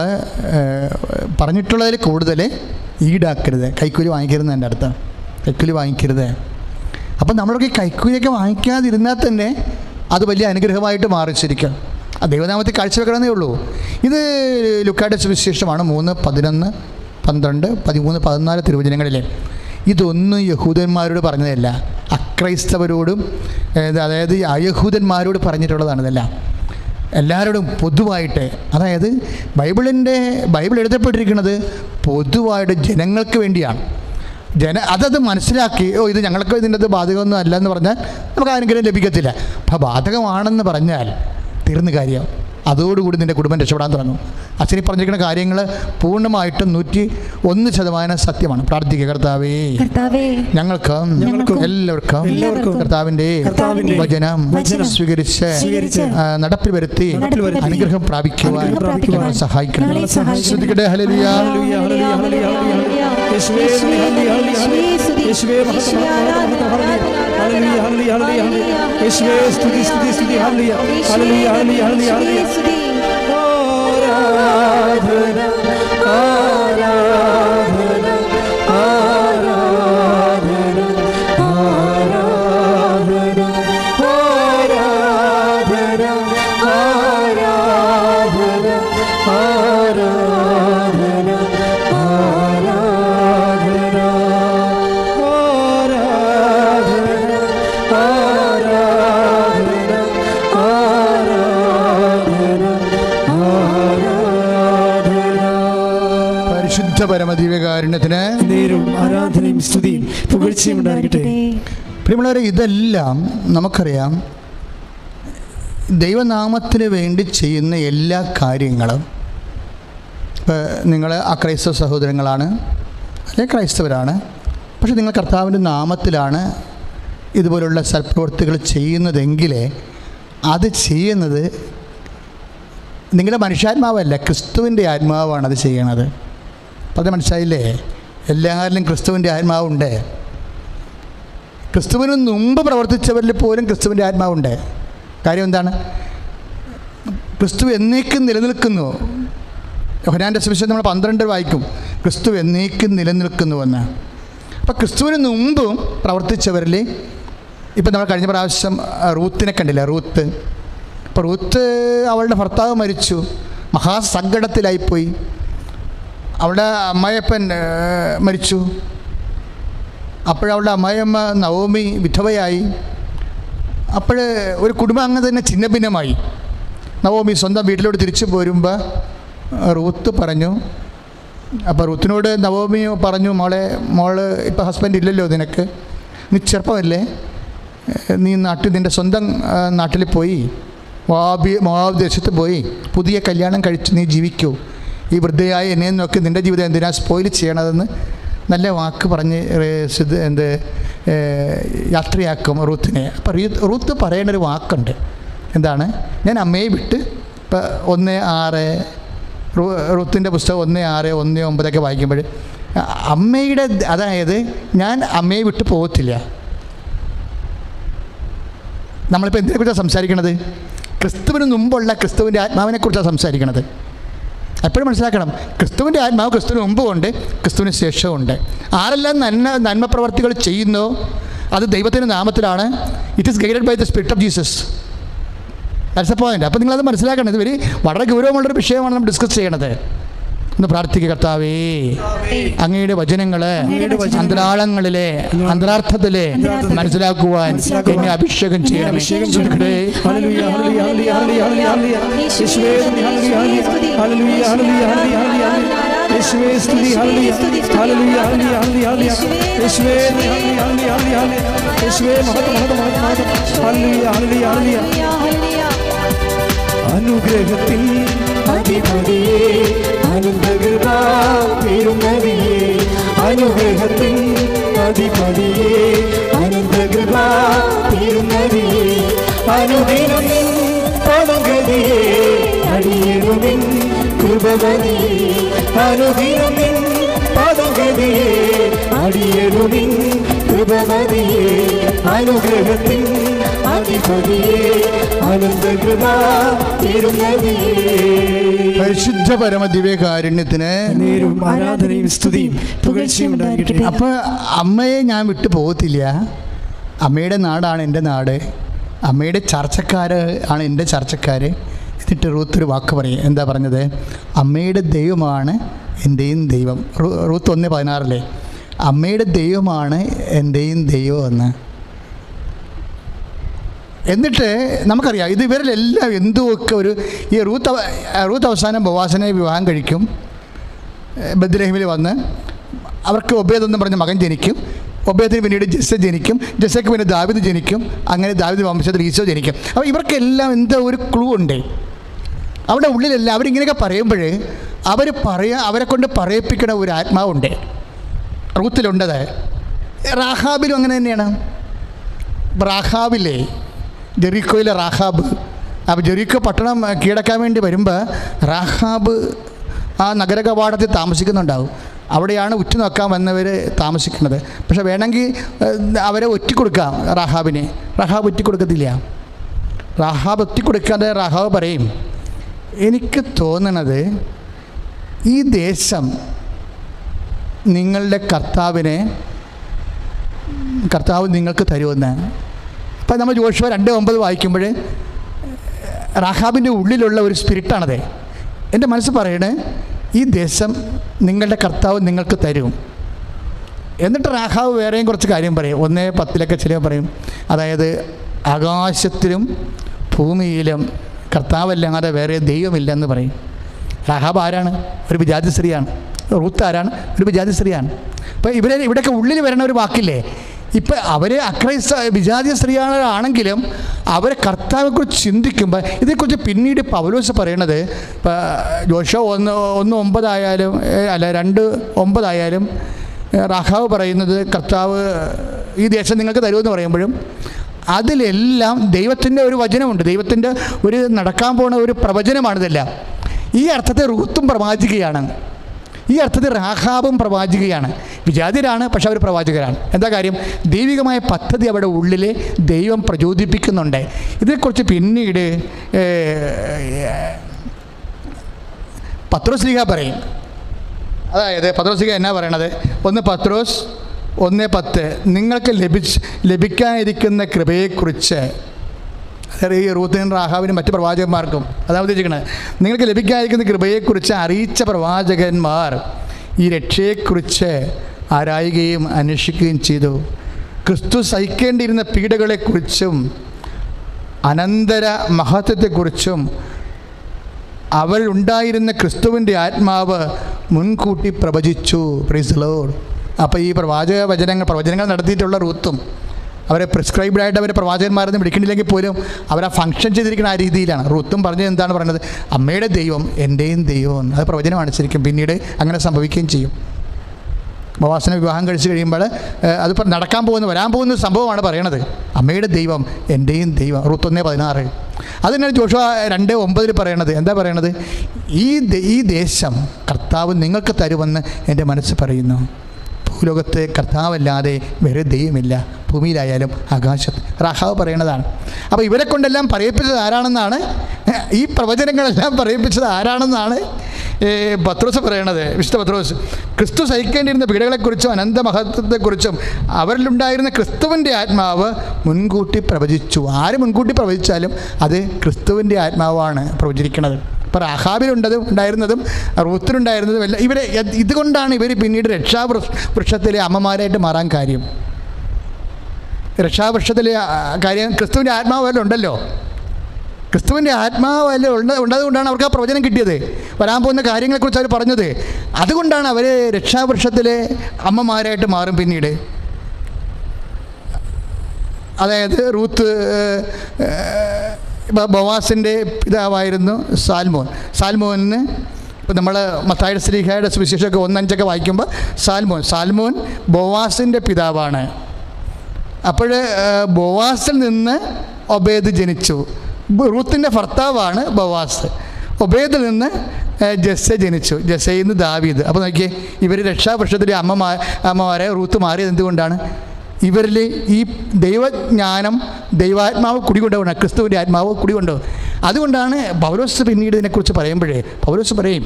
പറഞ്ഞിട്ടുള്ളതിൽ കൂടുതൽ ഈടാക്കരുത്, കൈക്കൂലി വാങ്ങിക്കരുതെന്ന് എൻ്റെ അർത്ഥം. കൈക്കൂലി വാങ്ങിക്കരുത്. അപ്പം നമ്മളൊക്കെ കൈക്കൂലിയൊക്കെ വാങ്ങിക്കാതിരുന്നാൽ തന്നെ അത് വലിയ അനുഗ്രഹമായിട്ട് മാറിച്ചിരിക്കും. ആ ദൈവനാമത്തിൽ കാഴ്ചവെക്കണമെന്നേ ഉള്ളൂ. ഇത് ലുക്കായുടെ സുവിശേഷമാണ് 3, 11, 12, 13, 14 തിരുവചനങ്ങളിലെ. ഇതൊന്നും യഹൂദന്മാരോട് പറഞ്ഞതല്ല, അക്രൈസ്തവരോടും അതായത് അയഹൂദന്മാരോട് പറഞ്ഞിട്ടുള്ളതാണ്. ഇതെല്ലാം എല്ലാവരോടും പൊതുവായിട്ട്, അതായത് ബൈബിൾ എഴുതപ്പെട്ടിരിക്കുന്നത് പൊതുവായിട്ട് ജനങ്ങൾക്ക് വേണ്ടിയാണ്. അതത് മനസ്സിലാക്കി, ഇത് ഞങ്ങൾക്ക് ഇതിൻ്റെ ബാധകമൊന്നും അല്ല എന്ന് പറഞ്ഞാൽ നമുക്ക് അനുഗ്രഹം ലഭിക്കത്തില്ല. അപ്പോൾ ബാധകമാണെന്ന് പറഞ്ഞാൽ തീർന്ന കാര്യം. അതോടുകൂടി നിൻ്റെ കുടുംബം രക്ഷപ്പെടാൻ തുടങ്ങും. അച്ഛനീ പറഞ്ഞിരിക്കുന്ന കാര്യങ്ങൾ പൂർണ്ണമായിട്ടും 101% സത്യമാണ്. പ്രാർത്ഥിക്കുക, കർത്താവേ ഞങ്ങൾക്ക് എല്ലാവർക്കും കർത്താവിൻ്റെ വചനം സ്വീകരിച്ച് നടപ്പിൽ വരുത്തി അനുഗ്രഹം പ്രാപിക്കുവാൻ ഞങ്ങളെ സഹായിക്കണം. ശ്രദ്ധിക്കട്ടെ. ഹല്ലേലൂയ. പരമദിവ്യകാരുണ്യത്തിന് ആരാധനയും സ്തുതിയും പുകഴ്ചയും ഉണ്ടായിരിക്കട്ടെ. പ്രിയമുള്ളവരെ, ഇതെല്ലാം നമുക്കറിയാം. ദൈവനാമത്തിന് വേണ്ടി ചെയ്യുന്ന എല്ലാ കാര്യങ്ങളും, ഇപ്പോൾ നിങ്ങൾ അക്രൈസ്തവ സഹോദരങ്ങളാണ്, അല്ലെങ്കിൽ ക്രൈസ്തവരാണ്, പക്ഷെ നിങ്ങൾ കർത്താവിൻ്റെ നാമത്തിലാണ് ഇതുപോലുള്ള സൽപ്രവൃത്തികൾ ചെയ്യുന്നതെങ്കിൽ അത് ചെയ്യുന്നത് നിങ്ങളുടെ മനുഷ്യാത്മാവല്ല, ക്രിസ്തുവിൻ്റെ ആത്മാവാണ് അത് ചെയ്യണത്. അപ്പം അത് മനസ്സിലായില്ലേ? എല്ലാവരിലും ക്രിസ്തുവിൻ്റെ ആത്മാവുണ്ട്. ക്രിസ്തുവിന് മുമ്പ് പ്രവർത്തിച്ചവരിൽ പോലും ക്രിസ്തുവിൻ്റെ ആത്മാവുണ്ട്. കാര്യം എന്താണ്? ക്രിസ്തു എന്നേക്കും നിലനിൽക്കുന്നു. യോഹന്നാൻ്റെ സുവിശേഷം നമ്മൾ 12 വായിക്കും, ക്രിസ്തു എന്നേക്കും നിലനിൽക്കുന്നുവെന്ന്. അപ്പം ക്രിസ്തുവിന് മുമ്പും പ്രവർത്തിച്ചവരിൽ, ഇപ്പം നമ്മൾ കഴിഞ്ഞ പ്രാവശ്യം റൂത്തിനെ കണ്ടില്ല. ഇപ്പോൾ റൂത്ത് അവളുടെ ഭർത്താവ് മരിച്ചു, മഹാസങ്കടത്തിലായിപ്പോയി. അവളുടെ അമ്മായപ്പൻ മരിച്ചു. അപ്പോഴവളുടെ അമ്മായിയമ്മ നവോമി വിധവയായി. അപ്പോൾ ഒരു കുടുംബം അങ്ങ് തന്നെ ഛിന്നഭിന്നമായി. നവോമി സ്വന്തം വീട്ടിലോട്ട് തിരിച്ചു പോരുമ്പോൾ റൂത്ത് പറഞ്ഞു. അപ്പോൾ റൂത്തിനോട് നവോമി പറഞ്ഞു, മോള് ഇപ്പോൾ ഹസ്ബൻഡ് ഇല്ലല്ലോ നിനക്ക്, നീ ചെറുപ്പമല്ലേ, നീ നിൻ്റെ സ്വന്തം നാട്ടിൽ പോയി മോവാബ് ദേശത്ത് പോയി പുതിയ കല്യാണം കഴിച്ച് നീ ജീവിക്കൂ. ഈ വൃദ്ധയായ എന്നെ നോക്കി നിൻ്റെ ജീവിതം എന്തിനാ സ്പോയിൽ ചെയ്യണതെന്ന് നല്ല വാക്ക് പറഞ്ഞ് യാത്രയാക്കും റൂത്തിനെ. അപ്പോൾ റൂത്ത് പറയേണ്ടൊരു വാക്കുണ്ട്. എന്താണ്? ഞാൻ അമ്മയെ വിട്ട് ഇപ്പോൾ 1:6 റൂത്തിൻ്റെ പുസ്തകം 1:6, 1:9 വായിക്കുമ്പോൾ അമ്മയുടെ, അതായത് ഞാൻ അമ്മയെ വിട്ട് പോകത്തില്ല. നമ്മളിപ്പോൾ എന്തിനെക്കുറിച്ചാണ് സംസാരിക്കണത്? ക്രിസ്തുവിന് മുമ്പുള്ള ക്രിസ്തുവിൻ്റെ ആത്മാവിനെക്കുറിച്ചാണ് സംസാരിക്കണത്. എപ്പോഴും മനസ്സിലാക്കണം, ക്രിസ്തുവിൻ്റെ ആത്മാവ് ക്രിസ്തുവിന് മുമ്പുമുണ്ട്, ക്രിസ്തുവിന് ശേഷമുണ്ട്. ആരെല്ലാം നന്മ പ്രവർത്തികൾ ചെയ്യുന്നോ അത് ദൈവത്തിൻ്റെ നാമത്തിലാണ്. It is guided by the spirit of Jesus. That's a point. അപ്പോൾ നിങ്ങളത് മനസ്സിലാക്കണം. ഇത് വളരെ ഗൗരവമുള്ളൊരു വിഷയമാണ് നമ്മൾ ഡിസ്കസ് ചെയ്യണത്. ഒന്ന് പ്രാർത്ഥിക്കുക. കർത്താവേ, അങ്ങയുടെ വചനങ്ങൾ അന്തരാളങ്ങളിലെ അന്തരാർത്ഥത്തിലെ മനസ്സിലാക്കുവാൻ എന്നെ അഭിഷേകം ചെയ്യണം. അനുഗ്രഹത്തിൽ അധിപതിയെ അനന്തകൃപാ പെരുമതിയെ, അനുഗ്രഹത്തിൽ അധിപതിയെ അനന്തകൃപാ പെരുമതിയെ, അനുദിനം പദഗതിയെ അടിയനുമിൻ കൃപമതിയെ, അനുദിനം പദഗതിയെ അടിയനുമിൻ കൃപമതിയെ, അനുഗ്രഹത്തിൽ അധിപതിയെ അനന്തകൃപാ പെരുമതിയെ. പരിശുദ്ധ പരമ ദിവ്യകാരുണ്യത്തിന് ആരാധനയും സ്തുതിയും പുകഴ്ചയും ഉണ്ടായിരിക്കട്ടെ. അപ്പോൾ അമ്മയെ ഞാൻ വിട്ടു പോകത്തില്ല. അമ്മയുടെ നാടാണ് എൻ്റെ നാട്, അമ്മയുടെ ചർച്ചക്കാർ ആണ് എൻ്റെ ചർച്ചക്കാർ. എന്നിട്ട് റൂത്ത് ഒരു വാക്ക് പറയും. എന്താ പറഞ്ഞത്? അമ്മയുടെ ദൈവമാണ് എൻ്റെയും ദൈവം. റൂത്ത് 1:16 അമ്മയുടെ ദൈവമാണ് എൻ്റെയും ദൈവം എന്ന്. എന്നിട്ട് നമുക്കറിയാം ഇത് ഇവരിലെല്ലാം എന്തുമൊക്കെ ഈ റൂത്ത് അവസാനം ബോവാസിനെ വിവാഹം കഴിക്കും. ബത്ലഹേമിൽ വന്ന് അവർക്ക് ഒബേദ് എന്ന് പറഞ്ഞ മകൻ ജനിക്കും. ഒബേദിന് പിന്നീട് ജെസ്സ ജനിക്കും. ജെസ്സയ്ക്ക് പിന്നെ ദാവീദ് ജനിക്കും. അങ്ങനെ ദാവീദ് വംശത്തിൽ ഈശോ ജനിക്കും. അപ്പോൾ ഇവർക്കെല്ലാം എന്തോ ഒരു ക്ലൂ ഉണ്ട് അവിടെ ഉള്ളിലെല്ലാം. അവരിങ്ങനെയൊക്കെ പറയുമ്പോൾ അവരെ കൊണ്ട് പറയിപ്പിക്കണ ഒരു ആത്മാവുണ്ട് റൂത്തിലുണ്ടത്. റാഹാബിലും അങ്ങനെ തന്നെയാണ്. റാഹാബില്ലേ, ജെറിക്കോയിലെ റാഹാബ്. അപ്പോൾ ജെറിക്കോ പട്ടണം കീഴടക്കാൻ വേണ്ടി വരുമ്പോൾ റാഹാബ് ആ നഗര കവാടത്തിൽ താമസിക്കുന്നുണ്ടാവും. അവിടെയാണ് ഉറ്റുനോക്കാൻ വന്നവർ താമസിക്കുന്നത്. പക്ഷെ വേണമെങ്കിൽ അവരെ ഒറ്റിക്കൊടുക്കാം റാഹാബിനെ. റാഹാബ് ഒറ്റിക്കൊടുക്കത്തില്ല. റാഹാബ് ഒറ്റിക്കൊടുക്കാതെ റാഹാബ് പറയും, എനിക്ക് തോന്നണത് ഈ ദേശം നിങ്ങളുടെ കർത്താവ് നിങ്ങൾക്ക് തരുമെന്ന്. അപ്പം നമ്മൾ യോശുവ 2:9 വായിക്കുമ്പോൾ റാഹാബിൻ്റെ ഉള്ളിലുള്ള ഒരു സ്പിരിറ്റാണത്. എൻ്റെ മനസ്സ് പറയണേ, ഈ ദേശം നിങ്ങളുടെ കർത്താവ് നിങ്ങൾക്ക് തരും. എന്നിട്ട് റാഹാബ് വേറെയും കുറച്ച് കാര്യം പറയും. 1:10 ചിലവ് പറയും. അതായത് ആകാശത്തിലും ഭൂമിയിലും കർത്താവല്ലാതെ വേറെ ദൈവമില്ലെന്ന് പറയും. റാഹാബ് ആരാണ്? ഒരു വിജാതി സ്ത്രീയാണ്. റൂത്ത് ആരാണ്? ഒരു വിജാതി സ്ത്രീയാണ്. അപ്പോൾ ഇവിടെയൊക്കെ ഉള്ളിൽ വരണ ഒരു വാക്കില്ലേ, ഇപ്പം അവർ വിജാതീയ സ്ത്രീയാണെങ്കിലും അവരെ കർത്താവിനെക്കുറിച്ച് ചിന്തിക്കുമ്പോൾ ഇതേക്കുറിച്ച് പിന്നീട് പൗലോസ് പറയണത്, ഇപ്പോൾ യോശുവ 1:9 ആയാലും 2:9 ആയാലും റാഹാബ് പറയുന്നത് കർത്താവ് ഈ ദേശം നിങ്ങൾക്ക് തരുമെന്ന് പറയുമ്പോഴും അതിലെല്ലാം ദൈവത്തിൻ്റെ ഒരു വചനമുണ്ട്. ദൈവത്തിൻ്റെ ഒരു നടക്കാൻ പോണ ഒരു പ്രവചനമാണിതെല്ലാം. ഈ അർത്ഥത്തെ റൂത്തും പ്രവാചികയാണ്. ഈ അർത്ഥത്തിൽ റാഹാബും പ്രവാചികയാണ്. വിജാതിരാണ്, പക്ഷെ അവർ പ്രവാചകരാണ്. എന്താ കാര്യം? ദൈവികമായ പദ്ധതി അവിടെ ഉള്ളിൽ ദൈവം പ്രചോദിപ്പിക്കുന്നുണ്ട്. ഇതേക്കുറിച്ച് പിന്നീട് പത്രോസ് ലീഗ പറയും. അതായത് പത്രോസ് ലീഗ എന്നാ പറയണത്? 1 പത്രോസ് 1:10 നിങ്ങൾക്ക് ലഭിക്കാനിരിക്കുന്ന കൃപയെക്കുറിച്ച്, അതായത് ഈ റൂത്തിനും റാഹാബിനും മറ്റ് പ്രവാചകന്മാർക്കും അതാ ഉദ്ദേശിക്കുന്നത്, നിങ്ങൾക്ക് ലഭിക്കാതിരിക്കുന്ന കൃപയെക്കുറിച്ച് അറിയിച്ച പ്രവാചകന്മാർ ഈ രക്ഷയെക്കുറിച്ച് ആരായുകയും അന്വേഷിക്കുകയും ചെയ്തു. ക്രിസ്തു സഹിക്കേണ്ടിയിരുന്ന പീഡകളെക്കുറിച്ചും അനന്തര മഹത്വത്തെക്കുറിച്ചും അവൾ ഉണ്ടായിരുന്ന ക്രിസ്തുവിൻ്റെ ആത്മാവ് മുൻകൂട്ടി പ്രവചിച്ചു. Price the Lord. അപ്പോൾ ഈ പ്രവചനങ്ങൾ നടത്തിയിട്ടുള്ള റൂത്തും അവരെ പ്രിസ്ക്രൈബ്ഡായിട്ട് അവർ പ്രവാചകന്മാരെന്ന് വിളിക്കണില്ലെങ്കിൽ പോലും അവർ ആ ഫംഗ്ഷൻ ചെയ്തിരിക്കുന്ന ആ രീതിയിലാണ്. റൂത്തും പറഞ്ഞത് എന്താണ് പറയുന്നത്? അമ്മയുടെ ദൈവം എൻ്റെയും ദൈവം. അത് പ്രവചനമാണ് ശരിക്കും. പിന്നീട് അങ്ങനെ സംഭവിക്കുകയും ചെയ്യും. ബോവാസിനെ വിവാഹം കഴിച്ച് കഴിയുമ്പോൾ അത് വരാൻ പോകുന്ന സംഭവമാണ് പറയണത്. അമ്മയുടെ ദൈവം എൻ്റെയും ദൈവം. റൂത്ത് 1:16. അത് തന്നെയാണ് ജോഷുവ 2:9 പറയണത്. എന്താ പറയണത്? ഈ ദേശം കർത്താവ് നിങ്ങൾക്ക് തരുമെന്ന് എൻ്റെ മനസ്സ് പറയുന്നു. ഭൂലോകത്ത് കർത്താവല്ലാതെ വേറെ ദൈവമില്ല, ഭൂമിയിലായാലും ആകാശത്ത്. റാഹാവ് പറയണതാണ്. അപ്പോൾ ഇവരെ കൊണ്ടെല്ലാം പറയിപ്പിച്ചത് ആരാണെന്നാണ്, ഈ പ്രവചനങ്ങളെല്ലാം പറയിപ്പിച്ചത് ആരാണെന്നാണ് പത്രോസ് പറയണത്. വിശുദ്ധ പത്രോസ് ക്രിസ്തു സഹിക്കേണ്ടിയിരുന്ന പീഡകളെക്കുറിച്ചും അനന്തമഹത്വത്തെക്കുറിച്ചും അവരിലുണ്ടായിരുന്ന ക്രിസ്തുവിൻ്റെ ആത്മാവ് മുൻകൂട്ടി പ്രവചിച്ചു. ആര് മുൻകൂട്ടി പ്രവചിച്ചാലും അത് ക്രിസ്തുവിൻ്റെ ആത്മാവാണ് പ്രവചിക്കുന്നത്. ഇപ്പോൾ ഉണ്ടായിരുന്നതും റൂത്തിലുണ്ടായിരുന്നതും എല്ലാം ഇതുകൊണ്ടാണ് ഇവർ പിന്നീട് രക്ഷാവൃക്ഷത്തിലെ അമ്മമാരായിട്ട് മാറാൻ കാര്യം. രക്ഷാവൃക്ഷത്തിലെ കാര്യം ക്രിസ്തുവിൻ്റെ ആത്മാവ് വല്ല ഉണ്ടല്ലോ. ക്രിസ്തുവിൻ്റെ ആത്മാവ് വല്ല ഉള്ളതുകൊണ്ടാണ് അവർക്ക് ആ പ്രവചനം കിട്ടിയത്. വരാൻ പോകുന്ന കാര്യങ്ങളെക്കുറിച്ച് അവർ പറഞ്ഞത്. അതുകൊണ്ടാണ് അവർ രക്ഷാവൃക്ഷത്തിലെ അമ്മമാരായിട്ട് മാറും പിന്നീട്. അതായത് റൂത്ത് ബോവാസിൻ്റെ പിതാവായിരുന്നു സാൽമോന്. ഇപ്പോൾ നമ്മൾ മത്തായി ശ്ലീഹായുടെ സുവിശേഷമൊക്കെ 1:5 വായിക്കുമ്പോൾ സാൽമോൻ ബോവാസിൻ്റെ പിതാവാണ്. അപ്പോൾ ബോവാസിൽ നിന്ന് ഒബേദ് ജനിച്ചു. റൂത്തിൻ്റെ ഭർത്താവാണ് ബോവാസ്. ഒബേദിൽ നിന്ന് ജസ്സെ ജനിച്ചു. ജസ്സയിൽ നിന്ന് ദാവീദ്. അപ്പോൾ നോക്കിയേ, ഇവർ രക്ഷാവൃക്ഷത്തിലെ അമ്മമാരെ റൂത്ത് മാറിയത് എന്തുകൊണ്ടാണ്? ഇവരിൽ ഈ ദൈവജ്ഞാനം, ദൈവാത്മാവ് കുടികൊണ്ടുപോകണം, ക്രിസ്തുവിൻ്റെ ആത്മാവ് കുടികൊണ്ടുപോകും. അതുകൊണ്ടാണ് പൗലോസ് പിന്നീട് ഇതിനെക്കുറിച്ച് പറയുമ്പോഴേ പൗലോസ് പറയും,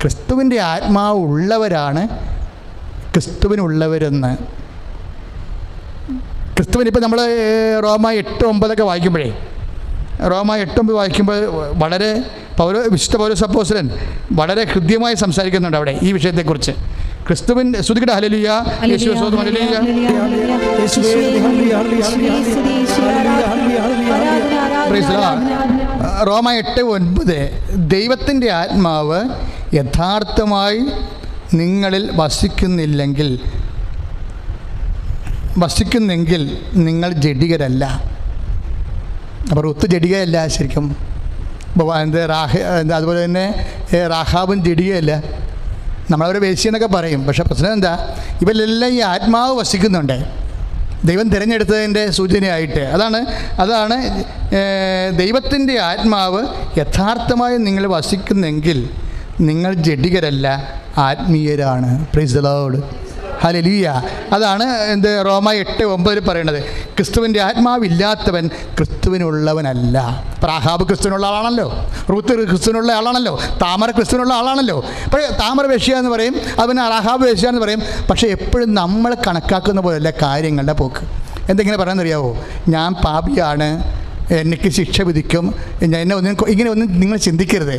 ക്രിസ്തുവിൻ്റെ ആത്മാവ് ഉള്ളവരാണ് ക്രിസ്തുവിനുള്ളവരെന്ന്. ക്രിസ്തുവിനിപ്പോൾ നമ്മൾ റോമ 8:9 വായിക്കുമ്പോഴേ റോമ 8:9 വായിക്കുമ്പോൾ വളരെ വിശുദ്ധ പൗലോസ് അപ്പോസ്തലൻ വളരെ ഹൃദ്യമായി സംസാരിക്കുന്നുണ്ട് അവിടെ ഈ വിഷയത്തെക്കുറിച്ച്. ക്രിസ്തുവിൻ്റെ സ്തുതിക്കട്ടെ, ഹല്ലേലൂയ, യേശുവേ സ്തോത്രം, ഹല്ലേലൂയ. റോമ 8:9 ദൈവത്തിൻ്റെ ആത്മാവ് യഥാർത്ഥമായി നിങ്ങളിൽ വസിക്കുന്നെങ്കിൽ നിങ്ങൾ ജഡികരല്ല. അപ്പോൾ റുത്ത് ജഡികയല്ല ശരിക്കും. അതുപോലെ തന്നെ റാഹാബും ജഡികയല്ല. നമ്മളവരെ വേശ്യ പറയും. പക്ഷേ പ്രശ്നം എന്താ? ഇവരെല്ലാം ഈ ആത്മാവ് വസിക്കുന്നുണ്ട്, ദൈവം തിരഞ്ഞെടുത്തതിൻ്റെ സൂചനയായിട്ട്. അതാണ് ദൈവത്തിൻ്റെ ആത്മാവ് യഥാർത്ഥമായി നിങ്ങൾ വസിക്കുന്നെങ്കിൽ നിങ്ങൾ ജഡികരല്ല, ആത്മീയരാണ്. Praise the Lord, hallelujah. അതാണ് റോമ 8:9 പറയണത്. ക്രിസ്തുവിൻ്റെ ആത്മാവില്ലാത്തവൻ ക്രിസ്തുവിനുള്ളവനല്ല. റാഹാബ് ക്രിസ്തുവിനുള്ള ആളാണല്ലോ, റൂത്ത് ക്രിസ്തുവിനുള്ള ആളാണല്ലോ, താമര ക്രിസ്തുവിനുള്ള ആളാണല്ലോ. അപ്പോൾ താമര വേശ്യ എന്ന് പറയും, അവന് റാഹാബ് വേശ്യ എന്ന് പറയും. പക്ഷേ എപ്പോഴും നമ്മൾ കണക്കാക്കുന്ന പോലെയല്ല കാര്യങ്ങളുടെ പോക്ക്. എന്തെങ്കിലും പറയാമെന്നറിയാവോ? ഞാൻ പാപിയാണ്, എനിക്ക് ശിക്ഷ വിധിക്കും, ഇങ്ങനെ ഒന്നും നിങ്ങൾ ചിന്തിക്കരുത്.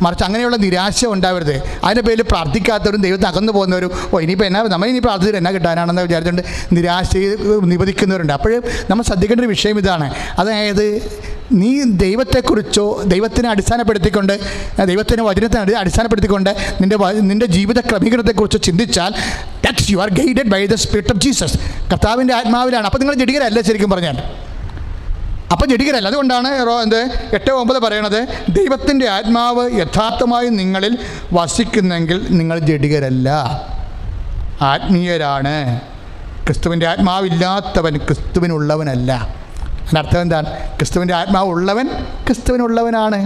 മറിച്ച് അങ്ങനെയുള്ള നിരാശ ഉണ്ടാവരുത്. അതിൻ്റെ പേരിൽ പ്രാർത്ഥിക്കാത്തവരും ദൈവത്തെ അകന്നു പോകുന്നവരും ഇനിയിപ്പോൾ ഇനി പ്രാർത്ഥിച്ചിട്ട് എന്നാ കിട്ടാനാണെന്ന് വിചാരിച്ചുകൊണ്ട് നിരാശ നിബന്ധിക്കുന്നവരുണ്ട്. അപ്പോൾ നമ്മൾ ശ്രദ്ധിക്കേണ്ട ഒരു വിഷയം ഇതാണ്. അതായത് നീ ദൈവത്തെക്കുറിച്ചോ ദൈവത്തിനെ അടിസ്ഥാനപ്പെടുത്തിക്കൊണ്ട് ദൈവത്തിൻ്റെ വചനത്തെ അടിസ്ഥാനപ്പെടുത്തിക്കൊണ്ട് നിൻ്റെ ജീവിത ക്രമീകരണത്തെക്കുറിച്ചോ ചിന്തിച്ചാൽ that you are guided by the spirit of Jesus. കർത്താവിൻ്റെ ആത്മാവിലാണ്. അപ്പോൾ നിങ്ങൾ ജഡികരല്ല ശരിക്കും പറഞ്ഞാൽ. അപ്പം ജഡികരല്ല. അതുകൊണ്ടാണ് 8:9 പറയണത്, ദൈവത്തിൻ്റെ ആത്മാവ് യഥാർത്ഥമായി നിങ്ങളിൽ വസിക്കുന്നെങ്കിൽ നിങ്ങൾ ജഡികരല്ല, ആത്മീയരാണ്. ക്രിസ്തുവിൻ്റെ ആത്മാവില്ലാത്തവൻ ക്രിസ്തുവിനുള്ളവനല്ല. അതിൻ്റെ അർത്ഥം എന്താണ്? ക്രിസ്തുവിൻ്റെ ആത്മാവ് ഉള്ളവൻ ക്രിസ്തുവിനുള്ളവനാണ്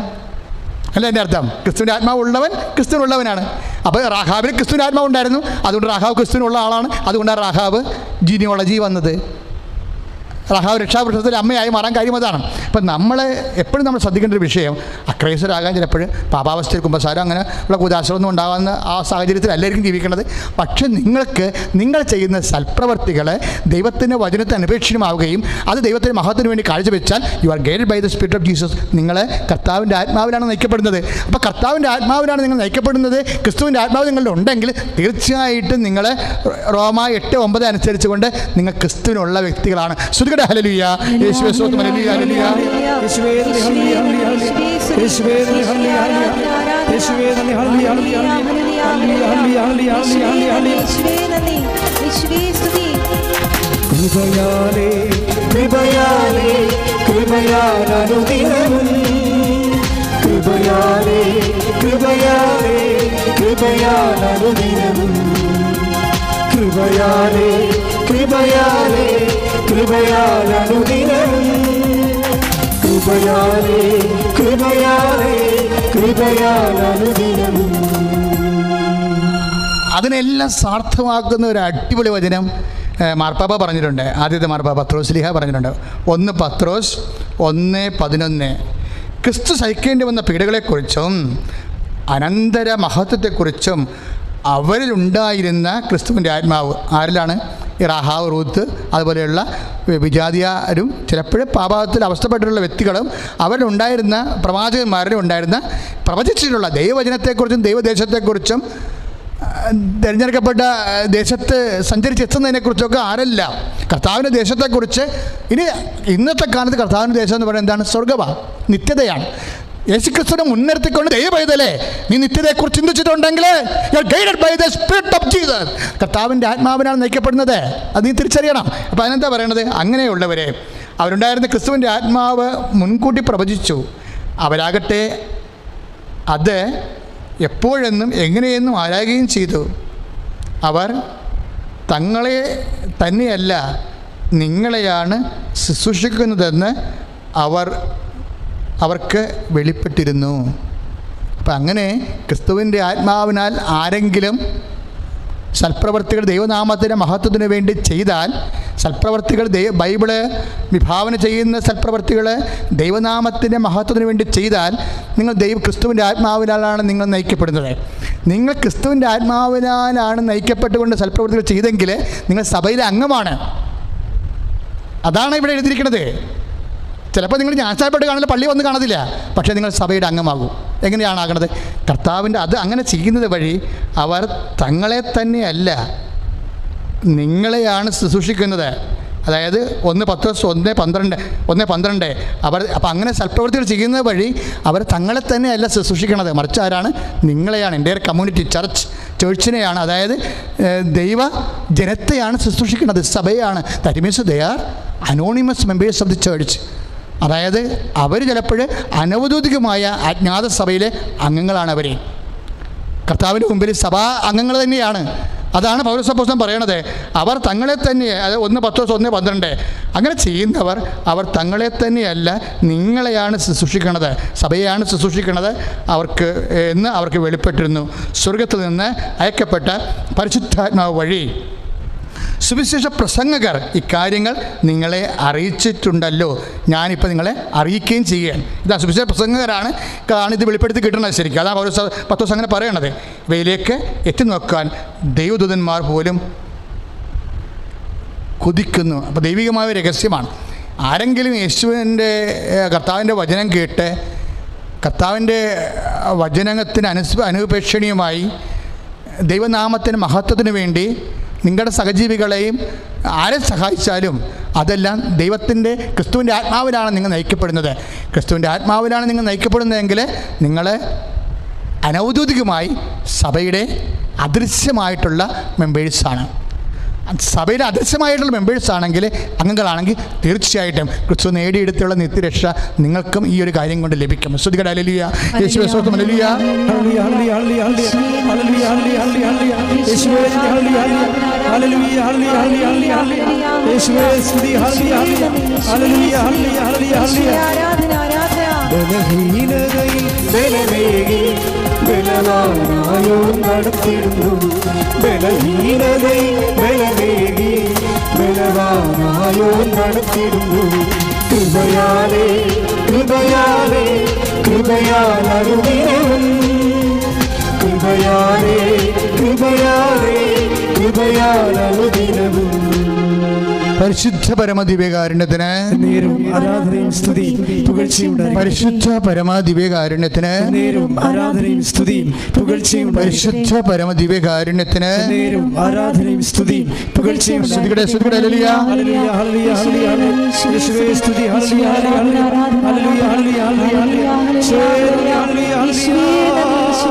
അല്ല എൻ്റെ അർത്ഥം. ക്രിസ്തുവിൻ്റെ ആത്മാവ് ഉള്ളവൻ ക്രിസ്തുവിനുള്ളവനാണ്. അപ്പോൾ റാഹാബിന് ക്രിസ്തുവിൻ്റെ ആത്മാവ് ഉണ്ടായിരുന്നു, അതുകൊണ്ട് റാഹാബ് ക്രിസ്തുവിനുള്ള ആളാണ്. അതുകൊണ്ടാണ് റാഹാബ് ജീനിയോളജി വന്നത്. റാഹാബ് രക്ഷാവൃക്ഷത്തിൽ അമ്മയായി മാറാൻ കാര്യം അതാണ്. അപ്പം എപ്പോഴും നമ്മൾ ശ്രദ്ധിക്കേണ്ട ഒരു വിഷയം, അക്രൈസ്തരാകാൻ ചിലപ്പോൾ പാപാവസ്ഥയിൽ കുമ്പസാരം അങ്ങനെ ഉള്ള കുദാശകളൊന്നും ഉണ്ടാകുന്ന ആ സാഹചര്യത്തിൽ എല്ലാവർക്കും ജീവിക്കേണ്ടത്. പക്ഷേ നിങ്ങൾ ചെയ്യുന്ന സൽപ്രവർത്തികൾ ദൈവത്തിൻ്റെ വചനത്തെ അനപേക്ഷിതമാവുകയും അത് ദൈവത്തിൻ്റെ മഹത്വത്തിന് വേണ്ടി കാഴ്ചവെച്ചാൽ you are guided by the spirit of Jesus. നിങ്ങൾ കർത്താവിൻ്റെ ആത്മാവിലാണ് നയിക്കപ്പെടുന്നത്. അപ്പോൾ കർത്താവിൻ്റെ ആത്മാവിലാണ് നിങ്ങൾ നയിക്കപ്പെടുന്നത്, ക്രിസ്തുവിൻ്റെ ആത്മാവ് നിങ്ങളുടെ ഉണ്ടെങ്കിൽ തീർച്ചയായിട്ടും നിങ്ങൾ റോമ 8:9 അനുസരിച്ചുകൊണ്ട് നിങ്ങൾ ക്രിസ്തുവിനുള്ള വ്യക്തികളാണ്. ഹല്ലേലൂയ, യേശുവേ സ്തോത്രം, ഹല്ലേലൂയ, ഹല്ലേലൂയ, യേശുവേ ഹല്ലേലൂയ, യേശുവേ ഹല്ലേലൂയ, യേശുവേ ഹല്ലേലൂയ. യേശുവേ നന്ദി. Hallelujah hallelujah hallelujah hallelujah hallelujah hallelujah. യേശുവേ നന്ദി. യേശുവേ സ്തുതി. കൃപയാലേ കൃപയാലേ കൃപയാൽ അനുദിനവും കൃപയാലേ കൃപയാലേ കൃപയാൽ അനുദിനവും കൃപയാലേ കൃപയാലേ കൃപയാൽ അനുദിനവും കൃപയാലേ കൃപയാലേ കൃപയാൽ അനുദിനവും. അതിനെല്ലാം സാർത്ഥമാക്കുന്ന ഒരു അടിപൊളി വചനം മാർപ്പാപ്പ പറഞ്ഞിട്ടുണ്ട്. ആദ്യത്തെ മാർപ്പാപ്പ പത്രോസ്ലീഹ പറഞ്ഞിട്ടുണ്ട്. 1 പത്രോസ് 1:11 ക്രിസ്തു സഹിക്കേണ്ടി വന്ന പീഡകളെക്കുറിച്ചും അനന്തര മഹത്വത്തെക്കുറിച്ചും അവരിലുണ്ടായിരുന്ന ക്രിസ്തുവിൻ്റെ ആത്മാവ്. ആരിലാണ്? ഈ റാഹാവ്, റൂത്ത്, അതുപോലെയുള്ള വിജാതിയാരും ചിലപ്പോഴും പാപത്തിൽ അവസ്ഥപ്പെട്ടിട്ടുള്ള വ്യക്തികളും അവരിലുണ്ടായിരുന്ന പ്രവാചകന്മാരിലും ഉണ്ടായിരുന്ന പ്രവചിച്ചിട്ടുള്ള ദൈവവചനത്തെക്കുറിച്ചും ദൈവദേശത്തെക്കുറിച്ചും തിരഞ്ഞെടുക്കപ്പെട്ട ദേശത്ത് സഞ്ചരിച്ചെത്തുന്നതിനെക്കുറിച്ചൊക്കെ ആരെല്ലാം കർത്താവിൻ്റെ ദേശത്തെക്കുറിച്ച് ഇന്നത്തെ കാലത്ത് കർത്താവിൻ്റെ ദേശം എന്ന് പറയുന്നത് എന്താണ്? സ്വർഗ്ഗമാണ്, നിത്യതയാണ്. യേശുക്രിസ്തുവിനെ മുൻനിർത്തിക്കൊണ്ട് ദൈവപൈതലേ, നീ നിത്യതയെക്കുറിച്ച് ചിന്തിച്ചിട്ടുണ്ടെങ്കിൽ കർത്താവിൻ്റെ ആത്മാവിനാണ് നയിക്കപ്പെടുന്നത്. അത് നീ തിരിച്ചറിയണം. അപ്പോൾ അതിനെന്താ പറയണത്? അങ്ങനെയുള്ളവരെ അവരുണ്ടായിരുന്ന ക്രിസ്തുവിൻ്റെ ആത്മാവ് മുൻകൂട്ടി പ്രവചിച്ചു. അവരാകട്ടെ അത് എപ്പോഴെന്നും എങ്ങനെയെന്നും ആരായുകയും ചെയ്തു. അവർ തങ്ങളെ തന്നെയല്ല നിങ്ങളെയാണ് ശുശ്രൂഷിക്കുന്നതെന്ന് അവർക്ക് വെളിപ്പെട്ടിരുന്നു. അപ്പം അങ്ങനെ ക്രിസ്തുവിൻ്റെ ആത്മാവിനാൽ ആരെങ്കിലും സൽപ്രവർത്തികൾ ദൈവനാമത്തിൻ്റെ മഹത്വത്തിന് വേണ്ടി ചെയ്താൽ, സൽപ്രവർത്തികൾ ബൈബിള് വിഭാവന ചെയ്യുന്ന സൽപ്രവർത്തികൾ ദൈവനാമത്തിൻ്റെ മഹത്വത്തിന് വേണ്ടി ചെയ്താൽ നിങ്ങൾ ക്രിസ്തുവിൻ്റെ ആത്മാവിനാലാണ് നിങ്ങൾ നയിക്കപ്പെടുന്നത്. നിങ്ങൾ ക്രിസ്തുവിൻ്റെ ആത്മാവിനാലാണ് നയിക്കപ്പെട്ടുകൊണ്ട് സൽപ്രവർത്തികൾ ചെയ്തെങ്കിൽ നിങ്ങൾ സഭയിലെ അംഗമാണ്. അതാണ് ഇവിടെ എഴുതിയിരിക്കുന്നത്. ചിലപ്പോൾ നിങ്ങൾ ജ്ഞാനസ്നാനപ്പെട്ട് കാണില്ല, പള്ളി വന്ന് കാണത്തില്ല, പക്ഷേ നിങ്ങൾ സഭയുടെ അംഗമാകും. എങ്ങനെയാണ് ആകണത്? കർത്താവിൻ്റെ അത് അങ്ങനെ ചെയ്യുന്നത് വഴി അവർ തങ്ങളെ തന്നെയല്ല നിങ്ങളെയാണ് ശുശ്രൂഷിക്കുന്നത്. അതായത് 1 പത്രോസ് 1:12 അവർ അപ്പം അങ്ങനെ സൽപ്രവൃത്തികൾ ചെയ്യുന്നത് വഴി അവർ തങ്ങളെ തന്നെയല്ല ശുശ്രൂഷിക്കണത്, മറിച്ച് ആരാണ്? നിങ്ങളെയാണ്. എൻ്റെ കമ്മ്യൂണിറ്റി ചേർച്ചിനെയാണ്, അതായത് ദൈവ ജനത്തെയാണ് ശുശ്രൂഷിക്കുന്നത്, സഭയാണ്. That means they are anonymous members of the church. അതായത് അവർ ചിലപ്പോൾ അനൗദ്യോഗികമായ അജ്ഞാത സഭയിലെ അംഗങ്ങളാണ്. അവർ കർത്താവിൻ്റെ മുമ്പിൽ സഭാ അംഗങ്ങൾ തന്നെയാണ്. അതാണ് പൗലോസ് അപ്പോസ്തലൻ പറയണത്. അവർ തങ്ങളെ തന്നെ, അത് 1 പത്രോസ് 1:12 അങ്ങനെ ചെയ്യുന്നവർ അവർ തങ്ങളെ തന്നെയല്ല നിങ്ങളെയാണ് ശുശ്രൂഷിക്കണത്, സഭയെയാണ് ശുശ്രൂഷിക്കണത് എന്ന് അവർക്ക് വെളിപ്പെട്ടിരുന്നു. സ്വർഗത്തിൽ നിന്ന് അയക്കപ്പെട്ട പരിശുദ്ധാത്മാവ് വഴി സുവിശേഷ പ്രസംഗകർ ഇക്കാര്യങ്ങൾ നിങ്ങളെ അറിയിച്ചിട്ടുണ്ടല്ലോ. ഞാനിപ്പോൾ നിങ്ങളെ അറിയിക്കുകയും ചെയ്യുകയാണ്. ഇതാ സുവിശേഷ പ്രസംഗകരാണ് ഇത് വെളിപ്പെടുത്തി കിട്ടണത്. ശരിക്കും അതാണ് പത്രോസ് അങ്ങനെ പറയണത്. ഇവയിലേക്ക് എത്തി നോക്കാൻ ദൈവദൂതന്മാർ പോലും കൊതിക്കുന്നു. അപ്പോൾ ദൈവികമായ രഹസ്യമാണ്. ആരെങ്കിലും യേശുവിൻ്റെ കർത്താവിൻ്റെ വചനം കേട്ട് കർത്താവിൻ്റെ വചനത്തിന് അനുപേക്ഷണീയമായി ദൈവനാമത്തിന് മഹത്വത്തിന് വേണ്ടി നിങ്ങളുടെ സഹജീവികളെയും ആരെ സഹായിച്ചാലും അതെല്ലാം ക്രിസ്തുവിൻ്റെ ആത്മാവിലാണ് നിങ്ങൾ നയിക്കപ്പെടുന്നത്. ക്രിസ്തുവിൻ്റെ ആത്മാവിലാണ് നിങ്ങൾ നയിക്കപ്പെടുന്നതെങ്കിൽ നിങ്ങൾ അനൗദ്യോഗികമായി സഭയുടെ അദൃശ്യമായിട്ടുള്ള മെമ്പേഴ്സാണ്. സഭയുടെ അദൃശ്യമായിട്ടുള്ള മെമ്പേഴ്സ് ആണെങ്കിൽ, അംഗങ്ങളാണെങ്കിൽ തീർച്ചയായിട്ടും ക്രിസ്തു നേടിയെടുത്തുള്ള നിത്യരക്ഷ നിങ്ങൾക്കും ഈ ഒരു കാര്യം കൊണ്ട് ലഭിക്കും. സ്തുതിക്കട്ടെ. ഹല്ലേലൂയ. യേശുവേ സ്തോത്രം. Hallelujah. Hallelujah hallelujah hallelujah hallelujah യേശുവേ ഹല്ലേലൂയ ഹല്ലേലൂയ ഹല്ലേലൂയ യേശുവേ സ്തുതി. ഹല്ലേലൂയ ഹല്ലേലൂയ ഹല്ലേലൂയ ഹല്ലേലൂയ ആരാധന ആരാധന. ബലഹീനതയിൽ ബലമേകി ബലവാനായോ നടത്തിടുന്നു. ബലഹീനതയിൽ ബലമേകി ബലവാനായോ നടത്തിടുന്നു. കൃപയാലേ കൃപയാലേ കൃപയാൽ അനുദിനവും കൃപയാലേ കൃപയാലേ കൃപയാൽ അനുദിനവും. പരിശുദ്ധ പരമദിവ്യകാരുണ്യത്തിന് നേരും ആരാധനയും സ്തുതിയും പുകഴ്ചയും ഉണ്ടായിരിക്കട്ടെ. പരിശുദ്ധ പരമദിവ്യകാരുണ്യത്തിന് നേരും ആരാധനയും സ്തുതിയും പുകഴ്ചയും ഉണ്ടായിരിക്കട്ടെ. പരിശുദ്ധ പരമദിവ്യകാരുണ്യത്തിന് നേരും ആരാധനയും സ്തുതിയും പുകഴ്ചയും സ്തുതിക്കട്ടെ. സ്തുതിക്കട്ടെ. ഹല്ലേലൂയ. ഹല്ലേലൂയ ഹല്ലേലൂയ ഹല്ലേലൂയ യേശുവേ സ്തുതി. Hallelujah hallelujah hallelujah hallelujah hallelujah hallelujah hallelujah hallelujah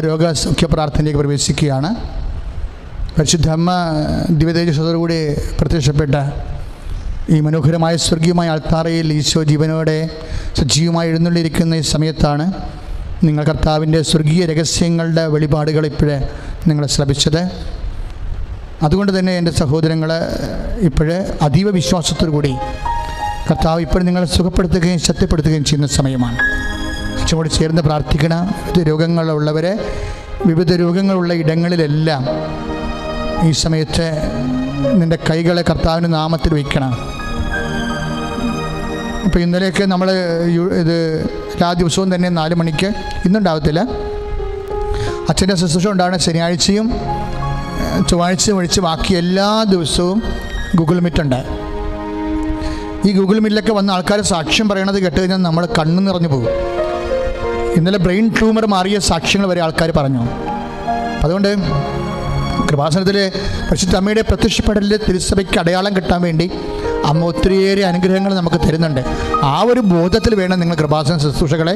രോഗസൗഖ്യ പ്രാർത്ഥനയിലേക്ക് പ്രവേശിക്കുകയാണ്. പരിശുദ്ധ അമ്മ ദിവ്യതേജസ്സോടുകൂടി പ്രത്യക്ഷപ്പെട്ട ഈ മനോഹരമായ സ്വർഗീയമായ അൾത്താരയിൽ ഈശോ ജീവനോടെ സജീവമായി എഴുന്നള്ളിയിരിക്കുന്ന ഈ സമയത്താണ് നിങ്ങൾ കർത്താവിൻ്റെ സ്വർഗീയ രഹസ്യങ്ങളുടെ വെളിപാടുകൾ ഇപ്പോഴേ നിങ്ങൾ ശ്രമിച്ചത്. അതുകൊണ്ട് തന്നെ എൻ്റെ സഹോദരങ്ങൾ ഇപ്പോഴേ അതീവ വിശ്വാസത്തോടു കൂടി കർത്താവ് ഇപ്പോഴും നിങ്ങളെ സുഖപ്പെടുത്തുകയും ശക്തിപ്പെടുത്തുകയും ചെയ്യുന്ന സമയമാണ്. അച്ഛനോട് ചേർന്ന് പ്രാർത്ഥിക്കണം. വിവിധ രോഗങ്ങളുള്ള ഇടങ്ങളിലെല്ലാം ഈ സമയത്ത് നിൻ്റെ കൈകളെ കർത്താവിൻ്റെ നാമത്തിൽ വയ്ക്കണം. ഇപ്പോൾ ഇന്നലെയൊക്കെ നമ്മൾ ഇത് എല്ലാ ദിവസവും തന്നെ 4 മണിക്ക് ഇന്നുണ്ടാകത്തില്ല, അച്ഛൻ്റെ ശുശ്രൂഷ ഉണ്ടാകുന്ന ശനിയാഴ്ചയും ചൊവ്വാഴ്ചയും ഒഴിച്ച് ബാക്കി എല്ലാ ദിവസവും ഗൂഗിൾ മീറ്റ് ഉണ്ട്. ഈ ഗൂഗിൾ മീറ്റിലൊക്കെ വന്ന ആൾക്കാർ സാക്ഷ്യം പറയണത് കേട്ട് കഴിഞ്ഞാൽ നമ്മൾ കണ്ണ് നിറഞ്ഞു പോകും. ഇന്നലെ ബ്രെയിൻ ട്യൂമർ മാറിയ സാക്ഷ്യങ്ങൾ വരെ ആൾക്കാർ പറഞ്ഞു. അതുകൊണ്ട് കൃപാസനത്തിൽ പരിശുദ്ധ അമ്മയുടെ പ്രത്യക്ഷപ്പെടലിൽ തിരുസഭയ്ക്ക് അടയാളം കിട്ടാൻ വേണ്ടി അമ്മ ഒത്തിരിയേറെ അനുഗ്രഹങ്ങൾ നമുക്ക് തരുന്നുണ്ട്. ആ ഒരു ബോധത്തിൽ വേണം നിങ്ങൾ കൃപാസന ശുശ്രൂഷകളെ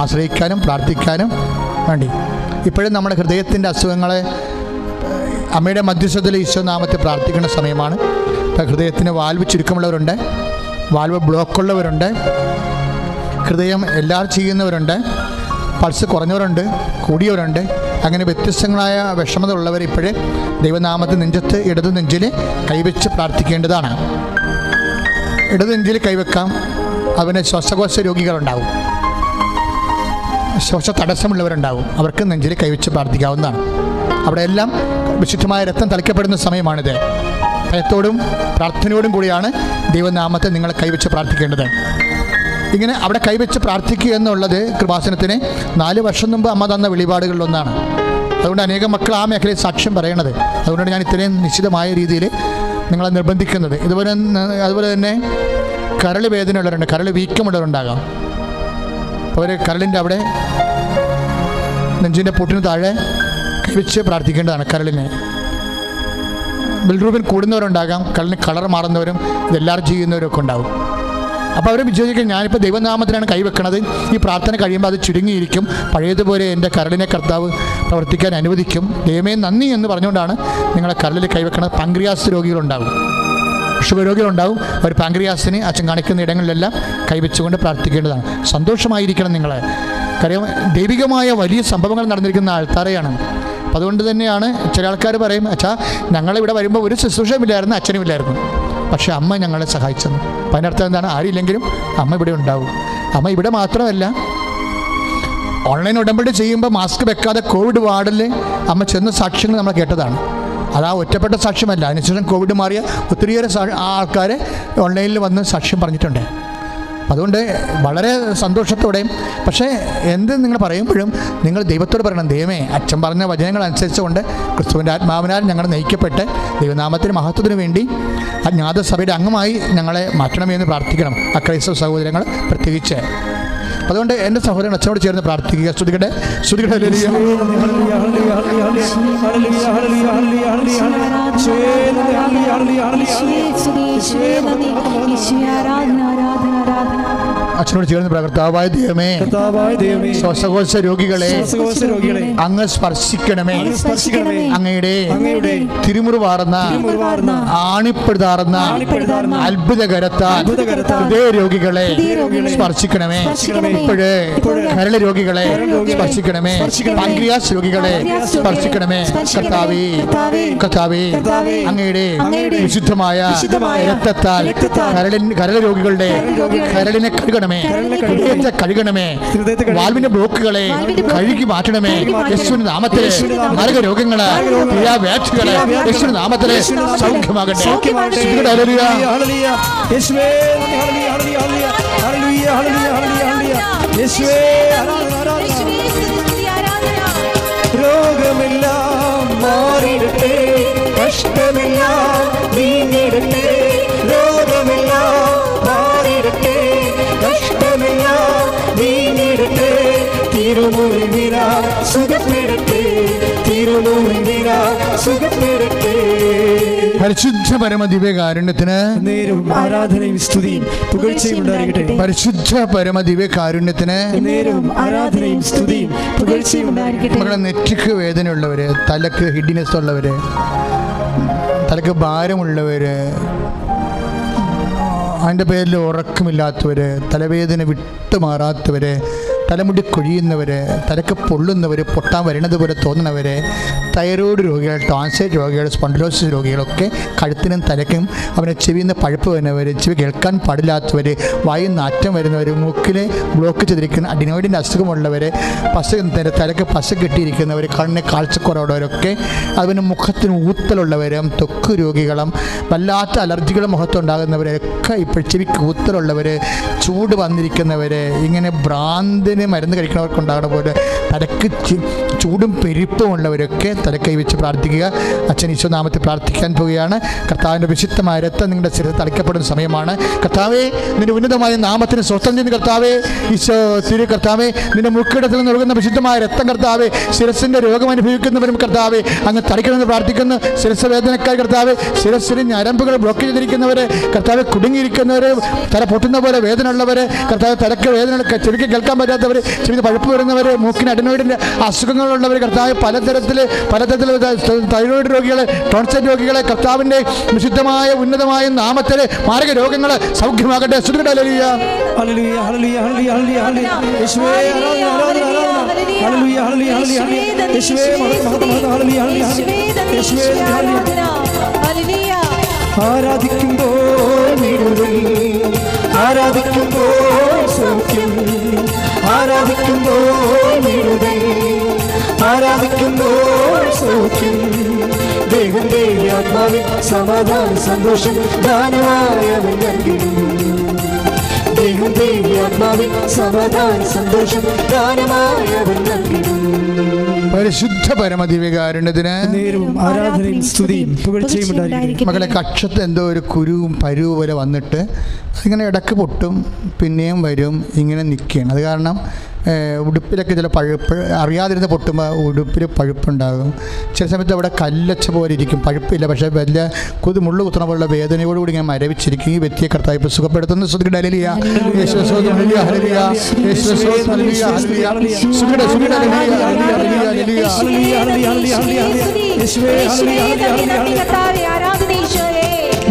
ആശ്രയിക്കാനും പ്രാർത്ഥിക്കാനും വേണ്ടി. ഇപ്പോഴും നമ്മുടെ ഹൃദയത്തിൻ്റെ അസുഖങ്ങളെ അമ്മയുടെ മധ്യസ്ഥതയിൽ ഈശോനാമത്തെ പ്രാർത്ഥിക്കുന്ന സമയമാണ്. ഇപ്പോൾ ഹൃദയത്തിന് വാൽവ് ചുരുക്കമുള്ളവരുണ്ട്, വാൽവ് ബ്ലോക്കുള്ളവരുണ്ട്, ഹൃദയം എല്ലാവരും ചെയ്യുന്നവരുണ്ട്, പൾസ് കുറഞ്ഞവരുണ്ട്, കൂടിയവരുണ്ട്. അങ്ങനെ വ്യത്യസ്തങ്ങളായ വിഷമത ഉള്ളവർ ഇപ്പോഴേ ദൈവനാമത്തെ നെഞ്ചത്ത് ഇടത് നെഞ്ചിൽ കൈവച്ച് പ്രാർത്ഥിക്കേണ്ടതാണ്. ഇടത് നെഞ്ചിൽ കൈവെക്കാം. അവന് ശ്വാസകോശ രോഗികളുണ്ടാവും, ശ്വാസ തടസ്സമുള്ളവരുണ്ടാവും, അവർക്ക് നെഞ്ചിൽ കൈവച്ച് പ്രാർത്ഥിക്കാവുന്നതാണ്. അവിടെയെല്ലാം വിശുദ്ധമായ രക്തം തളിക്കപ്പെടുന്ന സമയമാണിത്. ഭയത്തോടും പ്രാർത്ഥനയോടും കൂടിയാണ് ദൈവനാമത്തെ നിങ്ങൾ കൈവച്ച് പ്രാർത്ഥിക്കേണ്ടത്. ഇങ്ങനെ അവിടെ കൈവച്ച് പ്രാർത്ഥിക്കുക എന്നുള്ളത് കൃപാസനത്തിന് 4 വർഷം മുമ്പ് അമ്മ തന്ന വെളിപാടുകളിലൊന്നാണ്. അതുകൊണ്ട് അനേകം മക്കൾ ആ മേഖലയിൽ സാക്ഷ്യം പറയണത്. അതുകൊണ്ടാണ് ഞാൻ ഇത്രയും നിശ്ചിതമായ രീതിയിൽ നിങ്ങളെ നിർബന്ധിക്കുന്നത്. അതുപോലെ തന്നെ കരൾ വേദനയുള്ളവരുണ്ട്, കരൾ വീക്കമുള്ളവരുണ്ടാകാം. അവർ കരളിൻ്റെ അവിടെ നെഞ്ചിൻ്റെ പൊട്ടിന് താഴെ കൈവച്ച് പ്രാർത്ഥിക്കേണ്ടതാണ്. കരളിനെ ബിൽറൂബിൻ കൂടുന്നവരുണ്ടാകാം, കരളിന് കളർ മാറുന്നവരും ഇതെല്ലാവരും ചെയ്യുന്നവരൊക്കെ ഉണ്ടാവും. അപ്പോൾ അവർ വിചാരിക്കും ഞാനിപ്പോൾ ദൈവനാമത്തിനാണ് കൈവെക്കണത്, ഈ പ്രാർത്ഥന കഴിയുമ്പോൾ അത് ചുരുങ്ങിയിരിക്കും, പഴയതുപോലെ എൻ്റെ കരളിനെ കർത്താവ് പ്രവർത്തിക്കാൻ അനുവദിക്കും, ദൈവമേ നന്ദി എന്ന് പറഞ്ഞുകൊണ്ടാണ് നിങ്ങളെ കരളിൽ കൈവെക്കണത്. Pancreas രോഗികളുണ്ടാവും, sugar രോഗികളുണ്ടാവും. അവർ പാങ്ക്രിയാസിന് അച്ഛൻ കാണിക്കുന്ന ഇടങ്ങളിലെല്ലാം കൈവച്ചുകൊണ്ട് പ്രാർത്ഥിക്കേണ്ടതാണ്. സന്തോഷമായിരിക്കണം നിങ്ങൾ. കാര്യം ദൈവികമായ വലിയ സംഭവങ്ങൾ നടന്നിരിക്കുന്ന ആൾത്താരെയാണ്. അപ്പം അതുകൊണ്ട് തന്നെയാണ് ചില ആൾക്കാർ പറയും, അച്ഛാ ഞങ്ങളിവിടെ വരുമ്പോൾ ഒരു ശുശ്രൂഷയുമില്ലായിരുന്നു, അച്ഛനുമില്ലായിരുന്നു, പക്ഷേ അമ്മ ഞങ്ങളെ സഹായിച്ചെന്ന്. അപ്പം അതിനർത്ഥം എന്താണ്? ആരില്ലെങ്കിലും അമ്മ ഇവിടെ ഉണ്ടാവും. അമ്മ ഇവിടെ മാത്രമല്ല, ഓൺലൈൻ ഉടമ്പടി ചെയ്യുമ്പോൾ മാസ്ക് വെക്കാതെ കോവിഡ് വാർഡിൽ അമ്മ ചെന്ന സാക്ഷ്യങ്ങൾ നമ്മൾ കേട്ടതാണ്. അത് ആ ഒറ്റപ്പെട്ട സാക്ഷ്യമല്ല, അതിനുശേഷം കോവിഡ് മാറിയ ഒത്തിരിയേറെ ആൾക്കാർ ഓൺലൈനിൽ വന്ന് സാക്ഷ്യം പറഞ്ഞിട്ടുണ്ട്. അതുകൊണ്ട് വളരെ സന്തോഷത്തോടെയും, പക്ഷേ എന്ത് നിങ്ങൾ പറയുമ്പോഴും നിങ്ങൾ ദൈവത്തോട് പറയണം, ദൈവമേ അച്ഛൻ പറഞ്ഞ വചനങ്ങൾ അനുസരിച്ചുകൊണ്ട് ക്രിസ്തുവിൻ്റെ ആത്മാവിനാൽ ഞങ്ങൾ നയിക്കപ്പെട്ട് ദൈവനാമത്തിന് മഹത്വത്തിന് വേണ്ടി അജ്ഞാത സഭയുടെ അംഗമായി ഞങ്ങളെ മാറ്റണമെന്ന് പ്രാർത്ഥിക്കണം, അക്രൈസ്തവ സഹോദരങ്ങൾ പ്രത്യേകിച്ച്. അതുകൊണ്ട് എൻ്റെ സഹോദരൻ അച്ഛനോട് ചേർന്ന് പ്രാർത്ഥിക്കുക. ശ്രുതികട്ടെ അച്ഛനോട് ചേർന്ന് കർത്താവായ ദൈവമേ, ശ്വാസകോശ രോഗികളെ അങ്ങ് സ്പർശിക്കണമേ. അങ്ങയുടെ തിരുമുറിവാർന്ന ആണിപ്പെടുതാർന്ന അത്ഭുതകരത്താൽ ഹൃദയ രോഗികളെ സ്പർശിക്കണമേ. ഇപ്പോഴേ കരള് രോഗികളെ സ്പർശിക്കണമേ. പാങ്ക്രിയാസ് രോഗികളെ സ്പർശിക്കണമേ. കർത്താവേ അങ്ങയുടെ വിശുദ്ധമായ രക്തത്താൽ കരള് രോഗികളുടെ കരളിനെ കഴുകണമേ, ഹൃദയത്തെ കഴുകണമേ, വാൽവിന്റെ ബ്ലോക്കുകളെ കഴുകി മാറ്റണമേ. യേശുവിന്റെ നാമത്തിലെ മാരക രോഗങ്ങള്, വ്യാധികള് യേശുവിന്റെ നാമത്തിലെ സൗഖ്യമാകട്ടെ. രോഗമെല്ലാം മാറിയിടട്ടെ, കഷ്ടമെല്ലാം നീങ്ങിടട്ടെ. രോഗമെല്ലാം മാറിയിടട്ടെ, കഷ്ടമെല്ലാം നീങ്ങിടട്ടെ. തിരുമുറിവിനാ സുഖപ്പെടട്ടെ, തിരുമുറിവിനാ സുഖപ്പെടട്ടെ. പരിശുദ്ധ പരമ ദിവ്യകാരുണ്യത്തിന് നേരവും ആരാധനയും സ്തുതിയും പുകഴ്ചയും ഉണ്ടായിരിക്കട്ടെ. പരിശുദ്ധ പരമ ദിവ്യകാരുണ്യത്തിന് നേരവും ആരാധനയും സ്തുതിയും പുകഴ്ചയും ഉണ്ടായിരിക്കട്ടെ. നമ്മുടെ നെറ്റിക്ക് വേദനയുള്ളവർ, തലക്ക് ഹിഡിനെസ് ഉള്ളവർ, തലക്ക് ഭാരമുള്ളവർ, അതിൻ്റെ പേരിൽ ഉറക്കമില്ലാത്തവർ, തലവേദന വിട്ടുമാറാത്തവർ, തലമുടി കൊഴിയുന്നവർ, തലക്ക് പൊള്ളുന്നവർ, പൊട്ടാൻ വരുന്നത് പോലെ തോന്നുന്നവർ, തൈറോയ്ഡ് രോഗികൾ, ടോൺസൈറ്റ് രോഗികൾ, സ്പോണ്ടിലോസിസ് രോഗികളൊക്കെ കഴുത്തിനും തലയ്ക്കും അവനെ ചെവിയിൽ നിന്ന് പഴുപ്പ് വരുന്നവർ, ചെവി കേൾക്കാൻ പാടില്ലാത്തവർ, വായിൽ നാറ്റം വരുന്നവർ, മൂക്കിൽ ബ്ലോക്ക് ചെയ്തിരിക്കുന്ന അഡിനോയിഡിൻ്റെ അസുഖമുള്ളവർ, തലയ്ക്ക് പശ കെട്ടിയിരിക്കുന്നവർ, കണ്ണിന് കാഴ്ചക്കുറവുള്ളവരൊക്കെ, അതുപോലെ മുഖത്തിന് ഊത്തലുള്ളവരും, ത്വക്ക് രോഗികളും, വല്ലാത്ത അലർജികളും മുഖത്തുണ്ടാകുന്നവരൊക്കെ, ഇപ്പോൾ ചെവിക്ക് ഊത്തലുള്ളവർ, ചൂട് വന്നിരിക്കുന്നവർ, ഇങ്ങനെ ഭ്രാന്തിന് മരുന്ന് കഴിക്കുന്നവർക്കുണ്ടാകുന്ന പോലെ തലക്ക് ചൂടും പെരുപ്പും ഉള്ളവരൊക്കെ തലക്കൈ വെച്ച് പ്രാർത്ഥിക്കുക. അച്ഛൻ ഈശോ നാമത്തിൽ പ്രാർത്ഥിക്കാൻ പോവുകയാണ്. കർത്താവിൻ്റെ വിശുദ്ധമായ രക്തം നിങ്ങളുടെ ശരീരത്തിൽ തളിക്കപ്പെടുന്ന സമയമാണ്. കർത്താവേ, നിന്റെ ഉന്നതമായ നാമത്തിന് സ്വസ്ഥം ചെയ്യുന്ന കർത്താവേ, ഈശോ തിരു കർത്താവേ, നിന്റെ മുക്കിടത്തിൽ നിന്ന് ഒഴുകുന്ന വിശുദ്ധമായ രക്തം കർത്താവേ, ശിരസിൻ്റെ രോഗം അനുഭവിക്കുന്നവരും കർത്താവേ അങ്ങ് തളിക്കണമെന്ന് പ്രാർത്ഥിക്കുന്നു. ശിരസ് വേദനക്കാർ കർത്താവേ, ശിരസിന് ഞരമ്പുകൾ ബ്ലോക്ക് ചെയ്തിരിക്കുന്നവർ കർത്താവെ, കുടുങ്ങിയിരിക്കുന്നവർ, തല പൊട്ടുന്ന പോലെ വേദന ഉള്ളവർ കർത്താവ്, തലക്ക് വേദന, ചെവിക്ക് കേൾക്കാൻ പറ്റാത്തവർ, ചെവിന് പഴുപ്പ് വരുന്നവർ, മൂക്കിന് അഡിനോയിഡിൻ്റെ അസുഖങ്ങളുള്ളവർ കർത്താവ്, പലതരത്തിൽ തൈറോയ്ഡ് രോഗികളെ, ടോൺസൈറ്റ് രോഗികളെ കർത്താവിൻ്റെ വിശുദ്ധമായ ഉന്നതമായ നാമത്തിൽ മാരക രോഗങ്ങൾ സൗഖ്യമാകട്ടെ. Hallelujah hallelujah hallelujah hallelujah. യേശുവേ ആരാധന ആരാധന ആരാധന. Hallelujah hallelujah hallelujah. യേശുവേ മഹത്വം ഹല്ലേലൂയ ഹല്ലേലൂയ. യേശുവേ ഹല്ലേലൂയ. ആരാധിക്കുമ്പോൾ വിടുതൽ, ആരാധിക്കുമ്പോൾ സൗഖ്യം, ആരാധിക്കുമ്പോൾ വിടുതൽ, ആരാധിക്കുമ്പോൾ സൗഖ്യം, ദേഹത്തെ ആത്മാവിൽ സമാധാന സന്തോഷം ദാനമായവൻ നൽകിടും. ദേഹത്തെ ആത്മാവിൽ സമാധാന സന്തോഷം ദാനമായവൻ നൽകിടും. പരിശുദ്ധ പരമ ദിവ്യകാരുണ്യത്തിന് നേരവും ആരാധനയും സ്തുതിയും പുകഴ്ചയും ഉണ്ടായിരിക്കട്ടെ. മകളെ, കക്ഷത്ത് എന്തോ ഒരു കുരുവും പരുവ് പോലെ വന്നിട്ട് അതിങ്ങനെ ഇടയ്ക്ക് പൊട്ടും, പിന്നെയും വരും, ഇങ്ങനെ നിൽക്കുകയാണ്. അത് കാരണം ഉടുപ്പിലൊക്കെ ചില പഴുപ്പ് അറിയാതിരുന്ന് പൊട്ടുമ്പോൾ ഉടുപ്പിൽ പഴുപ്പുണ്ടാകും. ചില സമയത്ത് അവിടെ കല്ലച്ച പോലെ ഇരിക്കും, പഴുപ്പില്ല, പക്ഷേ വലിയ മുള്ളു കുത്തണ പോലുള്ള വേദനയോടുകൂടി ഇങ്ങനെ മരവിച്ചിരിക്കും. ഈ വ്യക്തിയെ കർത്താവ് ഇപ്പോൾ സുഖപ്പെടുത്തുന്നു.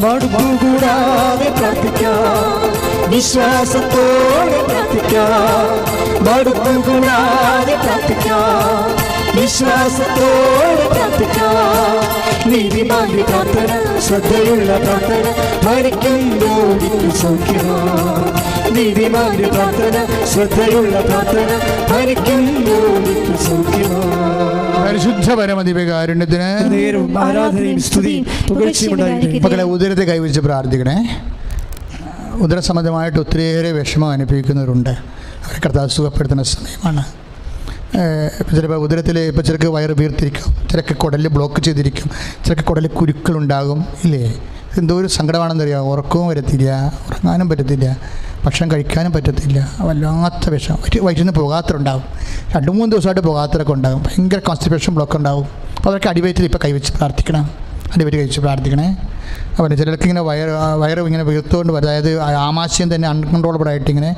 മടുപ്പുകൂടാതെ പ്രാർത്ഥിക്കാം, വിശ്വാസത്തോടെ പ്രാർത്ഥിക്കാം. മടുപ്പുകൂടാതെ പ്രാർത്ഥിക്കാം, വിശ്വാസത്തോടെ പ്രാർത്ഥിക്കാം. നീതിമാന്റെ പ്രാർത്ഥന, ശ്രദ്ധയുള്ള പ്രാർത്ഥന, മരിക്കുമ്പോൾ സൗഖ്യമാണ്. നീതിമാന്റെ പ്രാർത്ഥന, ശ്രദ്ധയുള്ള പ്രാർത്ഥന, മരിക്കുമ്പോൾ സൗഖ്യമാണ്. പരിശുദ്ധ പരമ ദിവ്യകാരുണ്യത്തിന് നേരവും ആരാധനയും സ്തുതിയും പുകഴ്ചയും ഉണ്ടായിരിക്കട്ടെ. മക്കളെ, ഉദരത്തെ കൈവച്ച് പ്രാർത്ഥിക്കണേ. ഉദരസംബന്ധമായിട്ട് ഒത്തിരിയേറെ വിഷമം അനുഭവിക്കുന്നവരുണ്ട്. അവരെ കർത്താവ് സുഖപ്പെടുത്തുന്ന സമയമാണ്. ചിലപ്പോൾ ഉദരത്തിൽ ഇപ്പോൾ ചിലർക്ക് വയറ് വീർത്തിരിക്കും, ചിലക്ക് കുടലിൽ ബ്ലോക്ക് ചെയ്തിരിക്കും, ചിലക്ക് കുടലിൽ കുരുക്കളുണ്ടാകും. ഇല്ലേ? എന്തോ ഒരു സങ്കടമാണെന്നറിയാം. ഉറക്കവും വരത്തില്ല, ഉറങ്ങാനും പറ്റത്തില്ല, ഭക്ഷണം കഴിക്കാനും പറ്റത്തില്ല, വല്ലാത്ത വിഷം. വയറ്റിൽ നിന്ന് പോകാത്തറുണ്ടാകും, 2-3 ദിവസമായിട്ട് പോകാത്തരൊക്കെ ഉണ്ടാകും. ഭയങ്കര കോൺസ്റ്റിപ്പേഷൻ ബ്ലോക്ക് ഉണ്ടാകും. അപ്പോൾ അവർക്ക് അടിവയറ്റിൽ ഇപ്പോൾ കൈവച്ച് പ്രാർത്ഥിക്കണം, അടിവയറ്റ് കഴിച്ച് പ്രാർത്ഥിക്കണേ. അവന് ചിലർക്ക് ഇങ്ങനെ വയറ് ഇങ്ങനെ വീർത്തുകൊണ്ട് വരും, അതായത് ആമാശയം തന്നെ അൺകൺട്രോളബിൾ ആയിട്ട് ഇങ്ങനെ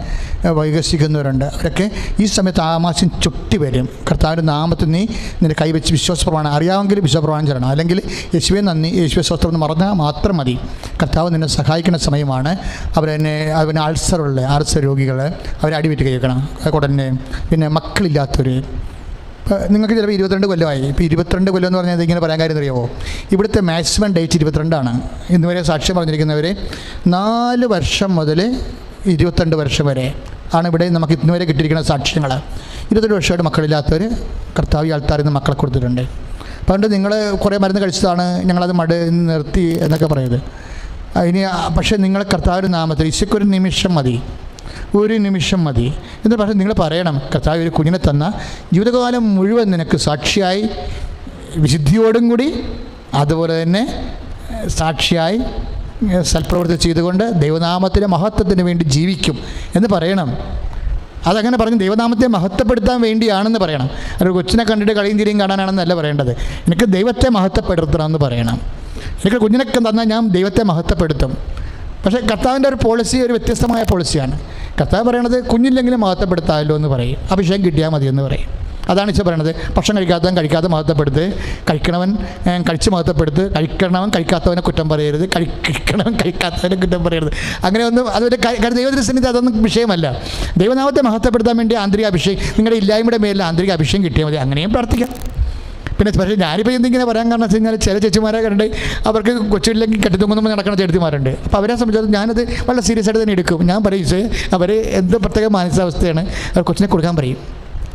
വൈകസിക്കുന്നവരുണ്ട്. അവരൊക്കെ ഈ സമയത്ത് ആമാശയം ചുട്ടി വരും. കർത്താവിൻ്റെ നാമത്തിൽ നീ നിന്റെ കൈവച്ച് വിശ്വാസപ്രമാണം, അറിയാമെങ്കിൽ വിശ്വാസപ്രമാണം ചെല്ലണം, അല്ലെങ്കിൽ യേശുവെ നന്ദി, യേശുവെ സ്വസ്ത്രം എന്ന് പറഞ്ഞാൽ മാത്രം മതി. കർത്താവ് നിന്നെ സഹായിക്കുന്ന സമയമാണ്. അവന് ആൾസർ രോഗികൾ അവരെ അടിവെറ്റ് കഴിക്കണം. കുടലിനെ, പിന്നെ മക്കളില്ലാത്തവർ. നിങ്ങൾക്ക് ചിലപ്പോൾ 22 കൊല്ലമായി. ഇപ്പോൾ 22 കൊല്ലം എന്ന് പറഞ്ഞാൽ ഇങ്ങനെ പറയാൻ കാര്യം അറിയാമോ? ഇവിടുത്തെ മാക്സിമം ഡേറ്റ് 22 ഇന്നുവരെ സാക്ഷ്യം പറഞ്ഞിരിക്കുന്നവർ 4 വർഷം മുതൽ 22 വർഷം വരെ ആണ് ഇവിടെ നമുക്ക് ഇന്നുവരെ കിട്ടിയിരിക്കുന്ന സാക്ഷ്യങ്ങൾ. 22 വർഷമായിട്ട് മക്കളില്ലാത്തവർ കർത്താവ് ആൾത്താരിൽ നിന്ന് മക്കളെ കൊടുത്തിട്ടുണ്ട്. അതുകൊണ്ട് നിങ്ങൾ കുറേ മരുന്ന് കഴിച്ചതാണ്, ഞങ്ങളത് നിർത്തി എന്നൊക്കെ പറയുന്നത്. ഇനി പക്ഷേ നിങ്ങൾ കർത്താവിൻ്റെ നാമത്തിൽ ഈശോയ്ക്കൊരു നിമിഷം മതി, ഒരു നിമിഷം മതി എന്ന് പറഞ്ഞാൽ നിങ്ങൾ പറയണം, കർത്താവ് ഒരു കുഞ്ഞിനെ തന്ന ജീവിതകാലം മുഴുവൻ നിനക്ക് സാക്ഷിയായി വിശുദ്ധിയോടും കൂടി, അതുപോലെ തന്നെ സാക്ഷിയായി സൽപ്രവൃത്തി ചെയ്തുകൊണ്ട് ദൈവനാമത്തിൻ്റെ മഹത്വത്തിന് വേണ്ടി ജീവിക്കും എന്ന് പറയണം. അതങ്ങനെ പറഞ്ഞ് ദൈവനാമത്തെ മഹത്വപ്പെടുത്താൻ വേണ്ടിയാണെന്ന് പറയണം. ഒരു കൊച്ചിനെ കണ്ടിട്ട് കളിയും തിരിയും കാണാനാണെന്നല്ല പറയേണ്ടത്. എനിക്ക് ദൈവത്തെ മഹത്വപ്പെടുത്തണമെന്ന് പറയണം. എനിക്ക് കുഞ്ഞിനൊക്കെ തന്നാൽ ഞാൻ ദൈവത്തെ മഹത്വപ്പെടുത്തും. പക്ഷേ കർത്താവിൻ്റെ ഒരു പോളിസി ഒരു വ്യത്യസ്തമായ പോളിസിയാണ്. കർത്താവ് പറയണത് കുഞ്ഞില്ലെങ്കിലും മഹത്വപ്പെടുത്താമല്ലോ എന്ന് പറയും, അഭിഷേകം കിട്ടിയാൽ മതിയെന്ന് പറയും. അതാണ് ഈശോ പറയണത്. ഭക്ഷണം കഴിക്കാതെ മഹത്വപ്പെടുത്ത്, കഴിക്കണവൻ കഴിച്ച് മഹത്വപ്പെടുത്ത്, കഴിക്കണവൻ കഴിക്കാത്തവനെ കുറ്റം പറയരുത്, കഴിക്കണവൻ കഴിക്കാത്തവനെ കുറ്റം പറയരുത്. അങ്ങനെ ഒന്നും അതൊരു ദൈവദൃശ്യത്തിൽ അതൊന്നും വിഷയമല്ല. ദൈവനാമത്തെ മഹത്വപ്പെടുത്താൻ വേണ്ടി ആന്തരിക അഭിഷേകം, നിങ്ങളുടെ ഇല്ലായ്മയുടെ മേലിൽ ആന്തരിക അഭിഷേകം കിട്ടിയാൽ മതി. അങ്ങനെയും പ്രാർത്ഥിക്കാം. പിന്നെ പക്ഷേ ഞാനിപ്പോൾ എന്തിങ്ങനെ പറയാൻ കാരണം വെച്ച് കഴിഞ്ഞാൽ ചില ചേച്ചിമാരെ കണ്ട് അവർക്ക് കൊച്ചില്ലെങ്കിൽ കെട്ടിത്തൂങ്ങുമ്പോൾ നടക്കുന്ന ചേച്ചിമാരുണ്ട്. അപ്പോൾ അവരെ സംബന്ധിച്ചത് ഞാനത് വളരെ സീരിയസ് ആയിട്ട് തന്നെ എടുക്കും. ഞാൻ പറയും അവർ എന്ത് പ്രത്യേക മാനസികാവസ്ഥയാണ്, അവർ കൊച്ചിനെ കൊടുക്കാൻ പറയും.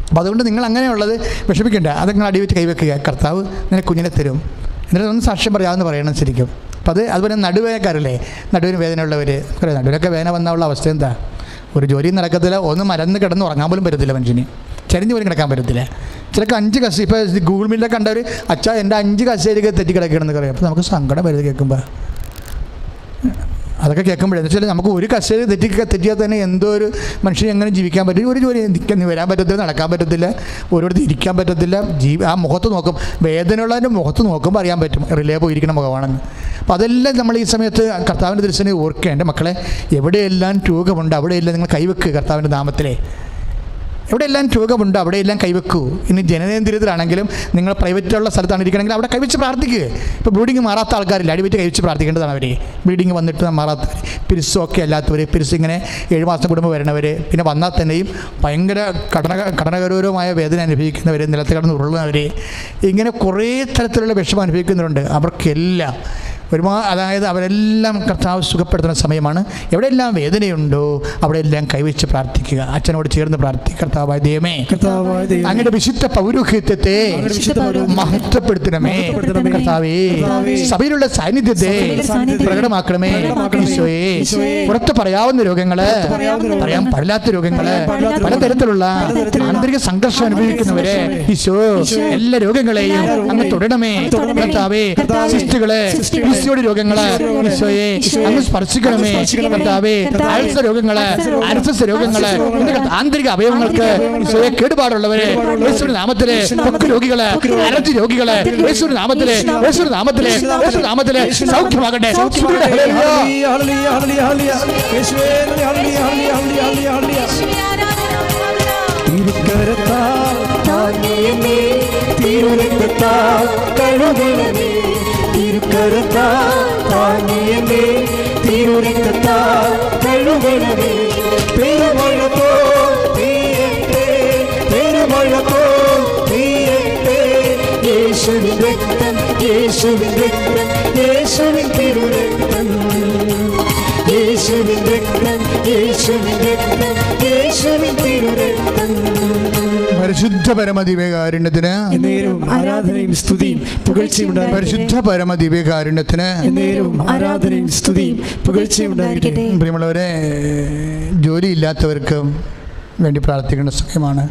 അപ്പോൾ അതുകൊണ്ട് നിങ്ങൾ അങ്ങനെയുള്ളത് വിഷമിക്കേണ്ട, അത് നിങ്ങൾ അടിവെച്ച് കൈവെക്കുക. കർത്താവ് നിനക്ക് കുഞ്ഞിനെ തരും. എന്നിട്ട് ഒന്ന് സാക്ഷ്യം പറയാമെന്ന് പറയണം ശരിക്കും. അപ്പോൾ അതുപോലെ നടുവേദനക്കാരല്ലേ, നടുവിന് വേദനയുള്ളവർ, നടുവിനൊക്കെ വേദന വന്നുള്ള അവസ്ഥ എന്താ? ഒരു ജോലിയും നടക്കത്തില്ല, ഒന്ന് മരന്ന് കിടന്ന് ഉറങ്ങാൻ പോലും പറ്റത്തില്ല, മനുഷ്യന് ചരിഞ്ഞ് പോലും കിടക്കാൻ പറ്റത്തില്ല. ചിലക്ക് 5 കസേര, ഇപ്പോൾ ഗൂഗിൾ മീറ്റിലെ കണ്ടവർ അച്ഛാ എൻ്റെ 5 കസേരയൊക്കെ തെറ്റി കിടക്കണമെന്ന് പറയും. അപ്പോൾ നമുക്ക് സങ്കടം വരുന്നത് കേൾക്കുമ്പോൾ. അതൊക്കെ കേൾക്കുമ്പോഴെന്ന് വെച്ചാൽ നമുക്ക് ഒരു കസേര തെറ്റിയാൽ തന്നെ എന്തോ ഒരു മനുഷ്യന് എങ്ങനെ ജീവിക്കാൻ പറ്റും? ഒരു ജോലി വരാൻ പറ്റത്തില്ല, നടക്കാൻ പറ്റത്തില്ല, ഒരിടത്ത് ഇരിക്കാൻ പറ്റത്തില്ല. ആ മുഖത്ത് നോക്കും, വേദനയുള്ളതിൻ്റെ മുഖത്ത് നോക്കുമ്പോൾ അറിയാൻ പറ്റും റിലേ പോയിരിക്കുന്ന മുഖമാണെന്ന്. അപ്പോൾ അതെല്ലാം നമ്മൾ ഈ സമയത്ത് കർത്താവിൻ്റെ ദൃശ്യനെ ഓർക്കുക. എൻ്റെ മക്കളെ, എവിടെയെല്ലാം രോഗമുണ്ട് അവിടെയെല്ലാം നിങ്ങൾ കൈവെക്കുക കർത്താവിൻ്റെ നാമത്തിലെ. എവിടെയെല്ലാം രോഗമുണ്ട് അവിടെയെല്ലാം കൈവെക്കൂ. ഇനി ജനനേന്ദ്രിയത്തിലാണെങ്കിലും നിങ്ങൾ പ്രൈവറ്റുള്ള സ്ഥലത്താണ് ഇരിക്കണമെങ്കിൽ അവിടെ കൈവച്ച് പ്രാർത്ഥിക്കുക. ഇപ്പോൾ ബ്ലീഡിങ് മാറാത്ത ആൾക്കാരില്ല, അടിവെച്ച് കൈവച്ച് പ്രാർത്ഥിക്കേണ്ടതാണ് അവർ. ബ്ലീഡിങ് വന്നിട്ട് മാറാത്തവർ, പിരിസൊക്കെ അല്ലാത്തവർ, പിരിസ് ഇങ്ങനെ 7 മാസം കൂടുമ്പോൾ വരണവർ, പിന്നെ വന്നാൽ തന്നെയും ഭയങ്കര കടനകരൂരമായ വേദന അനുഭവിക്കുന്നവർ, നിലത്ത് കിടന്ന് ഉരുളുന്നവർ, ഇങ്ങനെ കുറേ തരത്തിലുള്ള വിഷമം അനുഭവിക്കുന്നവരുണ്ട്. അവർക്കെല്ലാം അതായത് അവരെല്ലാം കർത്താവ് സുഖപ്പെടുത്തുന്ന സമയമാണ്. എവിടെയെല്ലാം വേദനയുണ്ടോ അവിടെയെല്ലാം കൈവച്ച് പ്രാർത്ഥിക്കുക. അച്ഛനോട് ചേർന്ന് പ്രാർത്ഥിക്കുക. കർത്താവായ ദൈവമേ, അങ്ങയുടെ വിശുദ്ധ പൗരോഹിത്യത്തെ മഹത്വപ്പെടുത്തണമേ. കർത്താവേ, സഭയിലുള്ള സാന്നിധ്യത്തെ പ്രകടമാക്കണമേ. ഈശോയെ, പുറത്ത് പറയാവുന്ന രോഗങ്ങള്, പറയാൻ പാടില്ലാത്ത രോഗങ്ങള്, പലതരത്തിലുള്ള ആന്തരിക സംഘർഷം അനുഭവിക്കുന്നവരെ ഈശോ എല്ലാ രോഗങ്ങളെയും അങ്ങ് തൊടണമേ. കർത്താവേ, സിസ്റ്റുകളെ, രോഗങ്ങള് ഈശോയെ അങ്ങ് സ്പർശിക്കണമേ. കർത്താവേ, ആൾസ രോഗങ്ങള്, ആർസസ് രോഗങ്ങള്, ആന്തരിക അവയവങ്ങൾക്ക് ഈശോയെ കേടുപാടുള്ളവരെ യേശുവിന്റെ നാമത്തിലെ, ത്വക്ക് രോഗികള്, അലർജി രോഗികള് യേശുവിന്റെ നാമത്തിലെ, യേശുവിന്റെ നാമത്തിലെ, യേശുവിന്റെ നാമത്തിലെ സൗഖ്യമാകട്ടെ. പരിശുദ്ധ പരമദിവ്യകാരുണ്യത്തിന് ആരാധനയും സ്തുതിയും പുകഴ്ചയും ഉണ്ടായിരിക്കട്ടെ. പരിശുദ്ധ പരമദിവ്യകാരുണ്യത്തിന് ആരാധനയും സ്തുതിയും പുകഴ്ചയും ഉണ്ടായിരിക്കട്ടെ. പ്രിയമുള്ളവരെ, ജോലിയില്ലാത്തവർക്ക് വേണ്ടി പ്രാർത്ഥിക്കേണ്ട സമയമാണ്.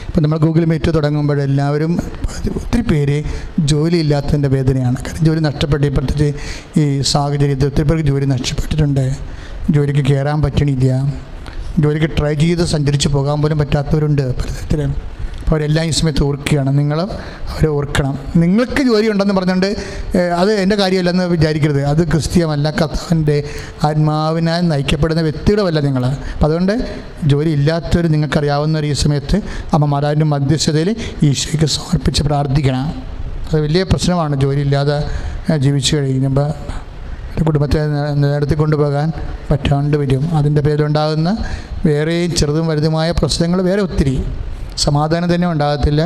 ഇപ്പം നമ്മൾ ഗൂഗിൾ മീറ്റ് തുടങ്ങുമ്പോഴെല്ലാവരും ഒത്തിരി പേര് ജോലിയില്ലാത്തതിൻ്റെ വേദനയാണ്. കാരണം ജോലി നഷ്ടപ്പെട്ട് ഇപ്പോഴത്തെ ഈ സാഹചര്യത്തിൽ ഒത്തിരി പേർക്ക് ജോലി നഷ്ടപ്പെട്ടിട്ടുണ്ട്. ജോലിക്ക് കയറാൻ പറ്റണില്ല, ജോലിക്ക് ട്രൈ ചെയ്ത് സഞ്ചരിച്ച് പോകാൻ പോലും പറ്റാത്തവരുണ്ട് പലതരത്തിലും. അപ്പോൾ അവരെല്ലാം ഈ സമയത്ത് ഓർക്കുകയാണ്. നിങ്ങൾ അവരെ ഓർക്കണം. നിങ്ങൾക്ക് ജോലി ഉണ്ടെന്ന് പറഞ്ഞുകൊണ്ട് അത് എൻ്റെ കാര്യമല്ലെന്ന് വിചാരിക്കരുത്. അത് ക്രിസ്തീയമല്ല, കർത്താവിൻ്റെ ആത്മാവിനാൽ നയിക്കപ്പെടുന്ന വ്യക്തികളുമല്ല നിങ്ങൾ. അപ്പം അതുകൊണ്ട് ജോലി ഇല്ലാത്തവർ, നിങ്ങൾക്കറിയാവുന്നവർ ഈ സമയത്ത് അമ്മമാരാൻ്റെ മധ്യസ്ഥതയിൽ ഈശോയ്ക്ക് സമർപ്പിച്ച് പ്രാർത്ഥിക്കണം. അത് വലിയ പ്രശ്നമാണ്. ജോലി ഇല്ലാതെ ജീവിച്ചു കഴിയുമ്പോൾ കുടുംബത്തെ നിലനിർത്തി കൊണ്ടുപോകാൻ പറ്റാണ്ട് വരും. അതിൻ്റെ പേരിലുണ്ടാകുന്ന വേറെയും ചെറുതും വലുതുമായ പ്രശ്നങ്ങൾ വേറെ ഒത്തിരി. സമാധാനം തന്നെ ഉണ്ടാകത്തില്ല,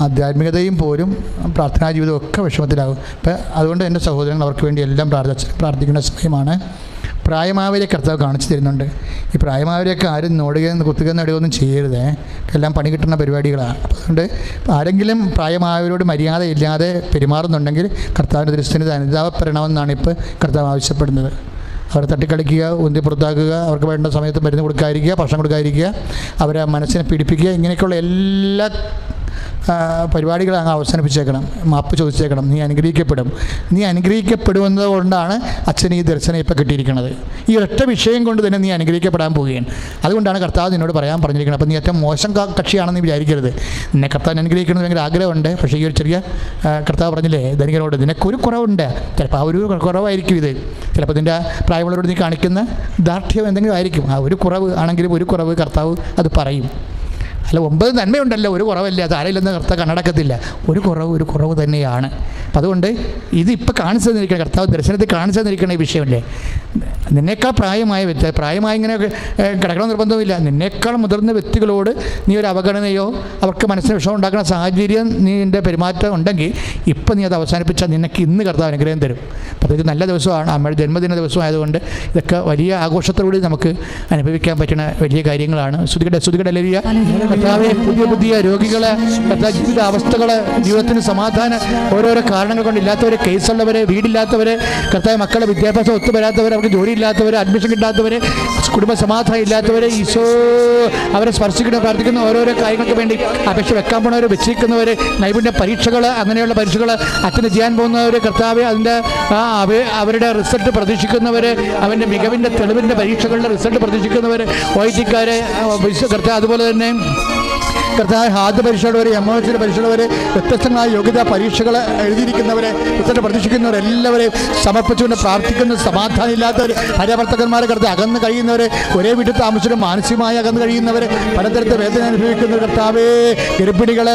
ആധ്യാത്മികതയും പോലും പ്രാർത്ഥനാ ജീവിതവും ഒക്കെ വിഷമത്തിലാകും. അപ്പം അതുകൊണ്ട് എൻ്റെ സഹോദരങ്ങൾ അവർക്ക് വേണ്ടി എല്ലാം പ്രാർത്ഥിക്കുന്ന സമയമാണ്. പ്രായമായവരെ കർത്താവ് കാണിച്ചു തരുന്നുണ്ട്. ഈ പ്രായമായവരെയൊക്കെ ആരും നോടുകയെന്ന് കുത്തുകയെന്ന് ഇടുകയൊന്നും ചെയ്യരുത്. എല്ലാം പണി കിട്ടുന്ന പരിപാടികളാണ്. അതുകൊണ്ട് ആരെങ്കിലും പ്രായമായവരോട് മര്യാദയില്ലാതെ പെരുമാറുന്നുണ്ടെങ്കിൽ കർത്താവിൻ്റെ ദൃശ്യത്തിന് അനുതാപപ്പെടണമെന്നാണ് ഇപ്പോൾ കർത്താവ് ആവശ്യപ്പെടുന്നത്. അവരെ തട്ടിക്കളിക്കുക, ഉന്തി പുറത്താക്കുക, അവർക്ക് വേണ്ട സമയത്ത് മരുന്ന് കൊടുക്കാതിരിക്കുക, ഭക്ഷണം കൊടുക്കാതിരിക്കുക, അവരെ മനസ്സിനെ പീഡിപ്പിക്കുക, ഇങ്ങനെയൊക്കെയുള്ള എല്ലാ പരിപാടികൾ അങ്ങ് അവസാനിപ്പിച്ചേക്കണം, മാപ്പ് ചോദിച്ചേക്കണം. നീ അനുഗ്രഹിക്കപ്പെടും. നീ അനുഗ്രഹിക്കപ്പെടുന്നത് കൊണ്ടാണ് അച്ഛന് ഈ ദർശനം ഇപ്പോൾ കിട്ടിയിരിക്കുന്നത്. ഈ ഒറ്റ വിഷയം കൊണ്ട് തന്നെ നീ അനുഗ്രഹിക്കപ്പെടാൻ പോവുകയാണ്. അതുകൊണ്ടാണ് കർത്താവ് നിന്നോട് പറഞ്ഞിരിക്കുന്നത്. അപ്പോൾ നീ ഏറ്റവും മോശം കക്ഷിയാണെന്ന് വിചാരിക്കരുത്. നിന്നെ കർത്താവ് അനുഗ്രഹിക്കണം ഭയങ്കര ആഗ്രഹമുണ്ട്. പക്ഷേ ഈ ഒരു ചെറിയ കർത്താവ് പറഞ്ഞില്ലേ ധനികനോട്, നിനക്കൊരു കുറവുണ്ട്. ചിലപ്പോൾ ആ ഒരു കുറവായിരിക്കും ഇത്. ചിലപ്പോൾ ഇതിൻ്റെ പ്രായമുള്ളവരോട് നീ കാണിക്കുന്ന ദാർഢ്യം എന്തെങ്കിലും ആയിരിക്കും. ആ ഒരു കുറവ് ആണെങ്കിലും ഒരു കുറവ് കർത്താവ് അത് പറയും. അല്ല 9 നന്മയുണ്ടല്ലോ, ഒരു കുറവല്ല. അത് ആരെയില്ലെന്ന് കർത്താവ് കണ്ണടക്കത്തില്ല. ഒരു കുറവ് തന്നെയാണ്. അപ്പം അതുകൊണ്ട് ഇതിപ്പോൾ കാണിച്ചു തന്നിരിക്കണം, കർത്താവ് ദർശനത്തിൽ കാണിച്ചു തന്നിരിക്കണം ഈ വിഷയമല്ലേ. നിന്നേക്കാൾ പ്രായമായി ഇങ്ങനെ കിടക്കണം നിർബന്ധമില്ല. നിന്നേക്കാൾ മുതിർന്ന വ്യക്തികളോട് നീ ഒരു അവഗണനയോ അവർക്ക് മനസ്സിന് വിഷമം ഉണ്ടാക്കുന്ന സാഹചര്യം നീൻ്റെ പെരുമാറ്റം ഉണ്ടെങ്കിൽ ഇപ്പം നീ അത് അവസാനിപ്പിച്ചാൽ നിനക്ക് ഇന്ന് കർത്താവ് അനുഗ്രഹം തരും. അപ്പോൾ ഇത് നല്ല ദിവസമാണ്, അമ്മയുടെ ജന്മദിന ദിവസമായതുകൊണ്ട് ഇതൊക്കെ വലിയ ആഘോഷത്തോടുകൂടി നമുക്ക് അനുഭവിക്കാൻ പറ്റുന്ന വലിയ കാര്യങ്ങളാണ്. ശ്രുതികട ലലിയ കർത്താവെ, പുതിയ രോഗികളെ, കർത്താവ് ജീവിത അവസ്ഥകളെ, ജീവിതത്തിന് സമാധാനം ഓരോരോ കാരണങ്ങൾ കൊണ്ടില്ലാത്തവരെ, കേസുള്ളവരെ, വീടില്ലാത്തവരെ, കർത്താവ് മക്കളുടെ വിദ്യാഭ്യാസം ഒത്തുവരാത്തവരെ, അവർക്ക് ജോലിയില്ലാത്തവരെ, അഡ്മിഷൻ കിട്ടാത്തവരെ, കുടുംബ സമാധാനം ഇല്ലാത്തവരെ, ഈശോ അവരെ സ്പർശിക്കണം പ്രാർത്ഥിക്കുന്ന ഓരോരോ കാര്യങ്ങൾക്ക് വേണ്ടി അപേക്ഷ വെക്കാൻ പോകുന്നവർ, വെച്ചിരിക്കുന്നവർ, നൈപുണ്യ പരീക്ഷകൾ, അങ്ങനെയുള്ള പരീക്ഷകൾ അറ്റൻഡ് ചെയ്യാൻ പോകുന്നവർ, കർത്താവ് അതിൻ്റെ അവരുടെ റിസൾട്ട് പ്രതീക്ഷിക്കുന്നവർ, അവൻ്റെ മികവിൻ്റെ തെളിവിൻ്റെ പരീക്ഷകളുടെ റിസൾട്ട് പ്രതീക്ഷിക്കുന്നവർ, വൈദ്യക്കാരെ, കർത്താവ് അതുപോലെ തന്നെ കർത്താവ് ആദ്യ പരീക്ഷയുള്ളവർ, എംഒഎസിൻ്റെ പരീക്ഷയുള്ളവർ, വ്യത്യസ്തങ്ങളായ യോഗ്യതാ പരീക്ഷകൾ എഴുതിയിരിക്കുന്നവരെ, റിസൾട്ട് പ്രതീക്ഷിക്കുന്നവരെല്ലാവരെയും സമർപ്പിച്ചുകൊണ്ട് പ്രാർത്ഥിക്കുന്ന, സമാധാനം ഇല്ലാത്തവർ, ഭാര്യാഭർത്താക്കന്മാരെ കർത്താവ് അകന്ന് കഴിയുന്നവർ, ഒരേ വീട്ടിൽ താമസിച്ചിട്ട് മാനസികമായി അകന്ന് കഴിയുന്നവർ, പലതരത്തിൽ വേദന അനുഭവിക്കുന്നവർ, കർത്താവേ ഗർഭിണികളെ,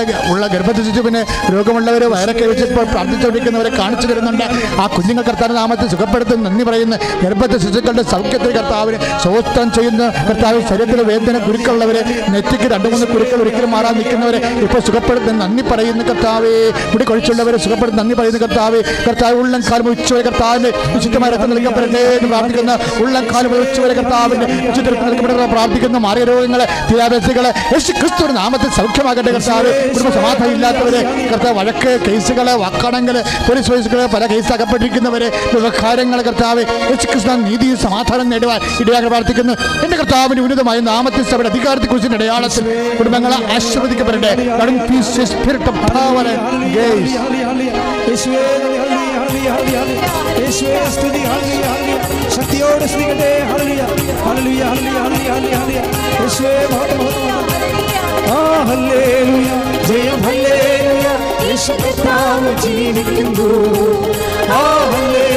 ഗർഭത്തിൽ ശിശുവിന് രോഗമുള്ളവർ, വയറൊക്കെ വെച്ചിപ്പോൾ പ്രാർത്ഥിച്ചുകൊണ്ടിരിക്കുന്നവരെ കാണിച്ചു തരുന്നുണ്ട്. ആ കുഞ്ഞുങ്ങൾ കർത്താവിൻ്റെ നാമത്തിൽ സുഖപ്പെടുത്തുന്ന നന്ദി പറയുന്നു. ഗർഭത്തെ ശിശുക്കളുടെ സൗഖ്യത്തിൽ കർത്താവിന് സ്വസ്ഥം ചെയ്യുന്ന കർത്താവ്, ശരീരത്തിലെ വേദന കുരുക്കളുള്ളവരെ, നെറ്റിക്ക് 2-3 കുരുക്കൾ ഒരിക്കലും മാറാൻ നിൽക്കുന്നവരെ ഇപ്പോൾ സുഖപ്പെടുത്തുന്ന നന്ദി പറയുന്നു കർത്താവേ. മുടി കൊഴിച്ചുള്ളവരെ സുഖപ്പെടുത്തുന്ന നന്ദി പറയുന്നു കർത്താവേ. കർത്താവ് ഉള്ളം കാലം ഉച്ചവരെ കർത്താവിൻ്റെ വിശുദ്ധമായ രക്തം നൽകപ്പെടട്ടെ എന്ന് പ്രാർത്ഥിക്കുന്ന, ഉള്ളം കാലം ഉച്ചവരെ കർത്താവിൻ്റെ വിശുദ്ധ രക്തം നൽകപ്പെടട്ടെ പ്രാർത്ഥിക്കുന്ന, മാറിയ രോഗങ്ങളെ, തീരാവേശികളെ യേശു ക്രിസ്തുവിന്റെ നാമത്തിൽ സൗഖ്യമാകട്ടെ കർത്താവ്. കുടുംബ സമാധാനം ഇല്ലാത്തവരെ കർത്താവ്, വഴക്ക് കേസുകളെ, വാക്കാണെങ്കിൽ പോലീസ് കേസുകളെ, പല കേസ് അകപ്പെട്ടിരിക്കുന്നവരെ, വ്യവഹാരങ്ങളെ കർത്താവ് യേശു ക്രിസ്തു നീതിയും സമാധാനം നേടുവാൻ ഇടയാക്കി പ്രാർത്ഥിക്കുന്നു. എൻ്റെ കർത്താവിൻ്റെ ഉന്നതമായ നാമത്തിൽ സഭയുടെ അധികാരത്തെ കുറിച്ച് അടയാളത്തിൽ കുടുംബങ്ങളെ ആശീർവദിക്കപ്പെടട്ടെ. ശക്തിയോടെ സ്തുതിക്കട്ടെ. ഹല്ലേലൂയ ഹല്ലേലൂയ ഹല്ലേലൂയ യേശുവേ ഹല്ലേലൂയ ജയം ഹല്ലേലൂയ യേശു കർത്താവ് ജീവിക്കുന്നു. ഹല്ലേലൂയ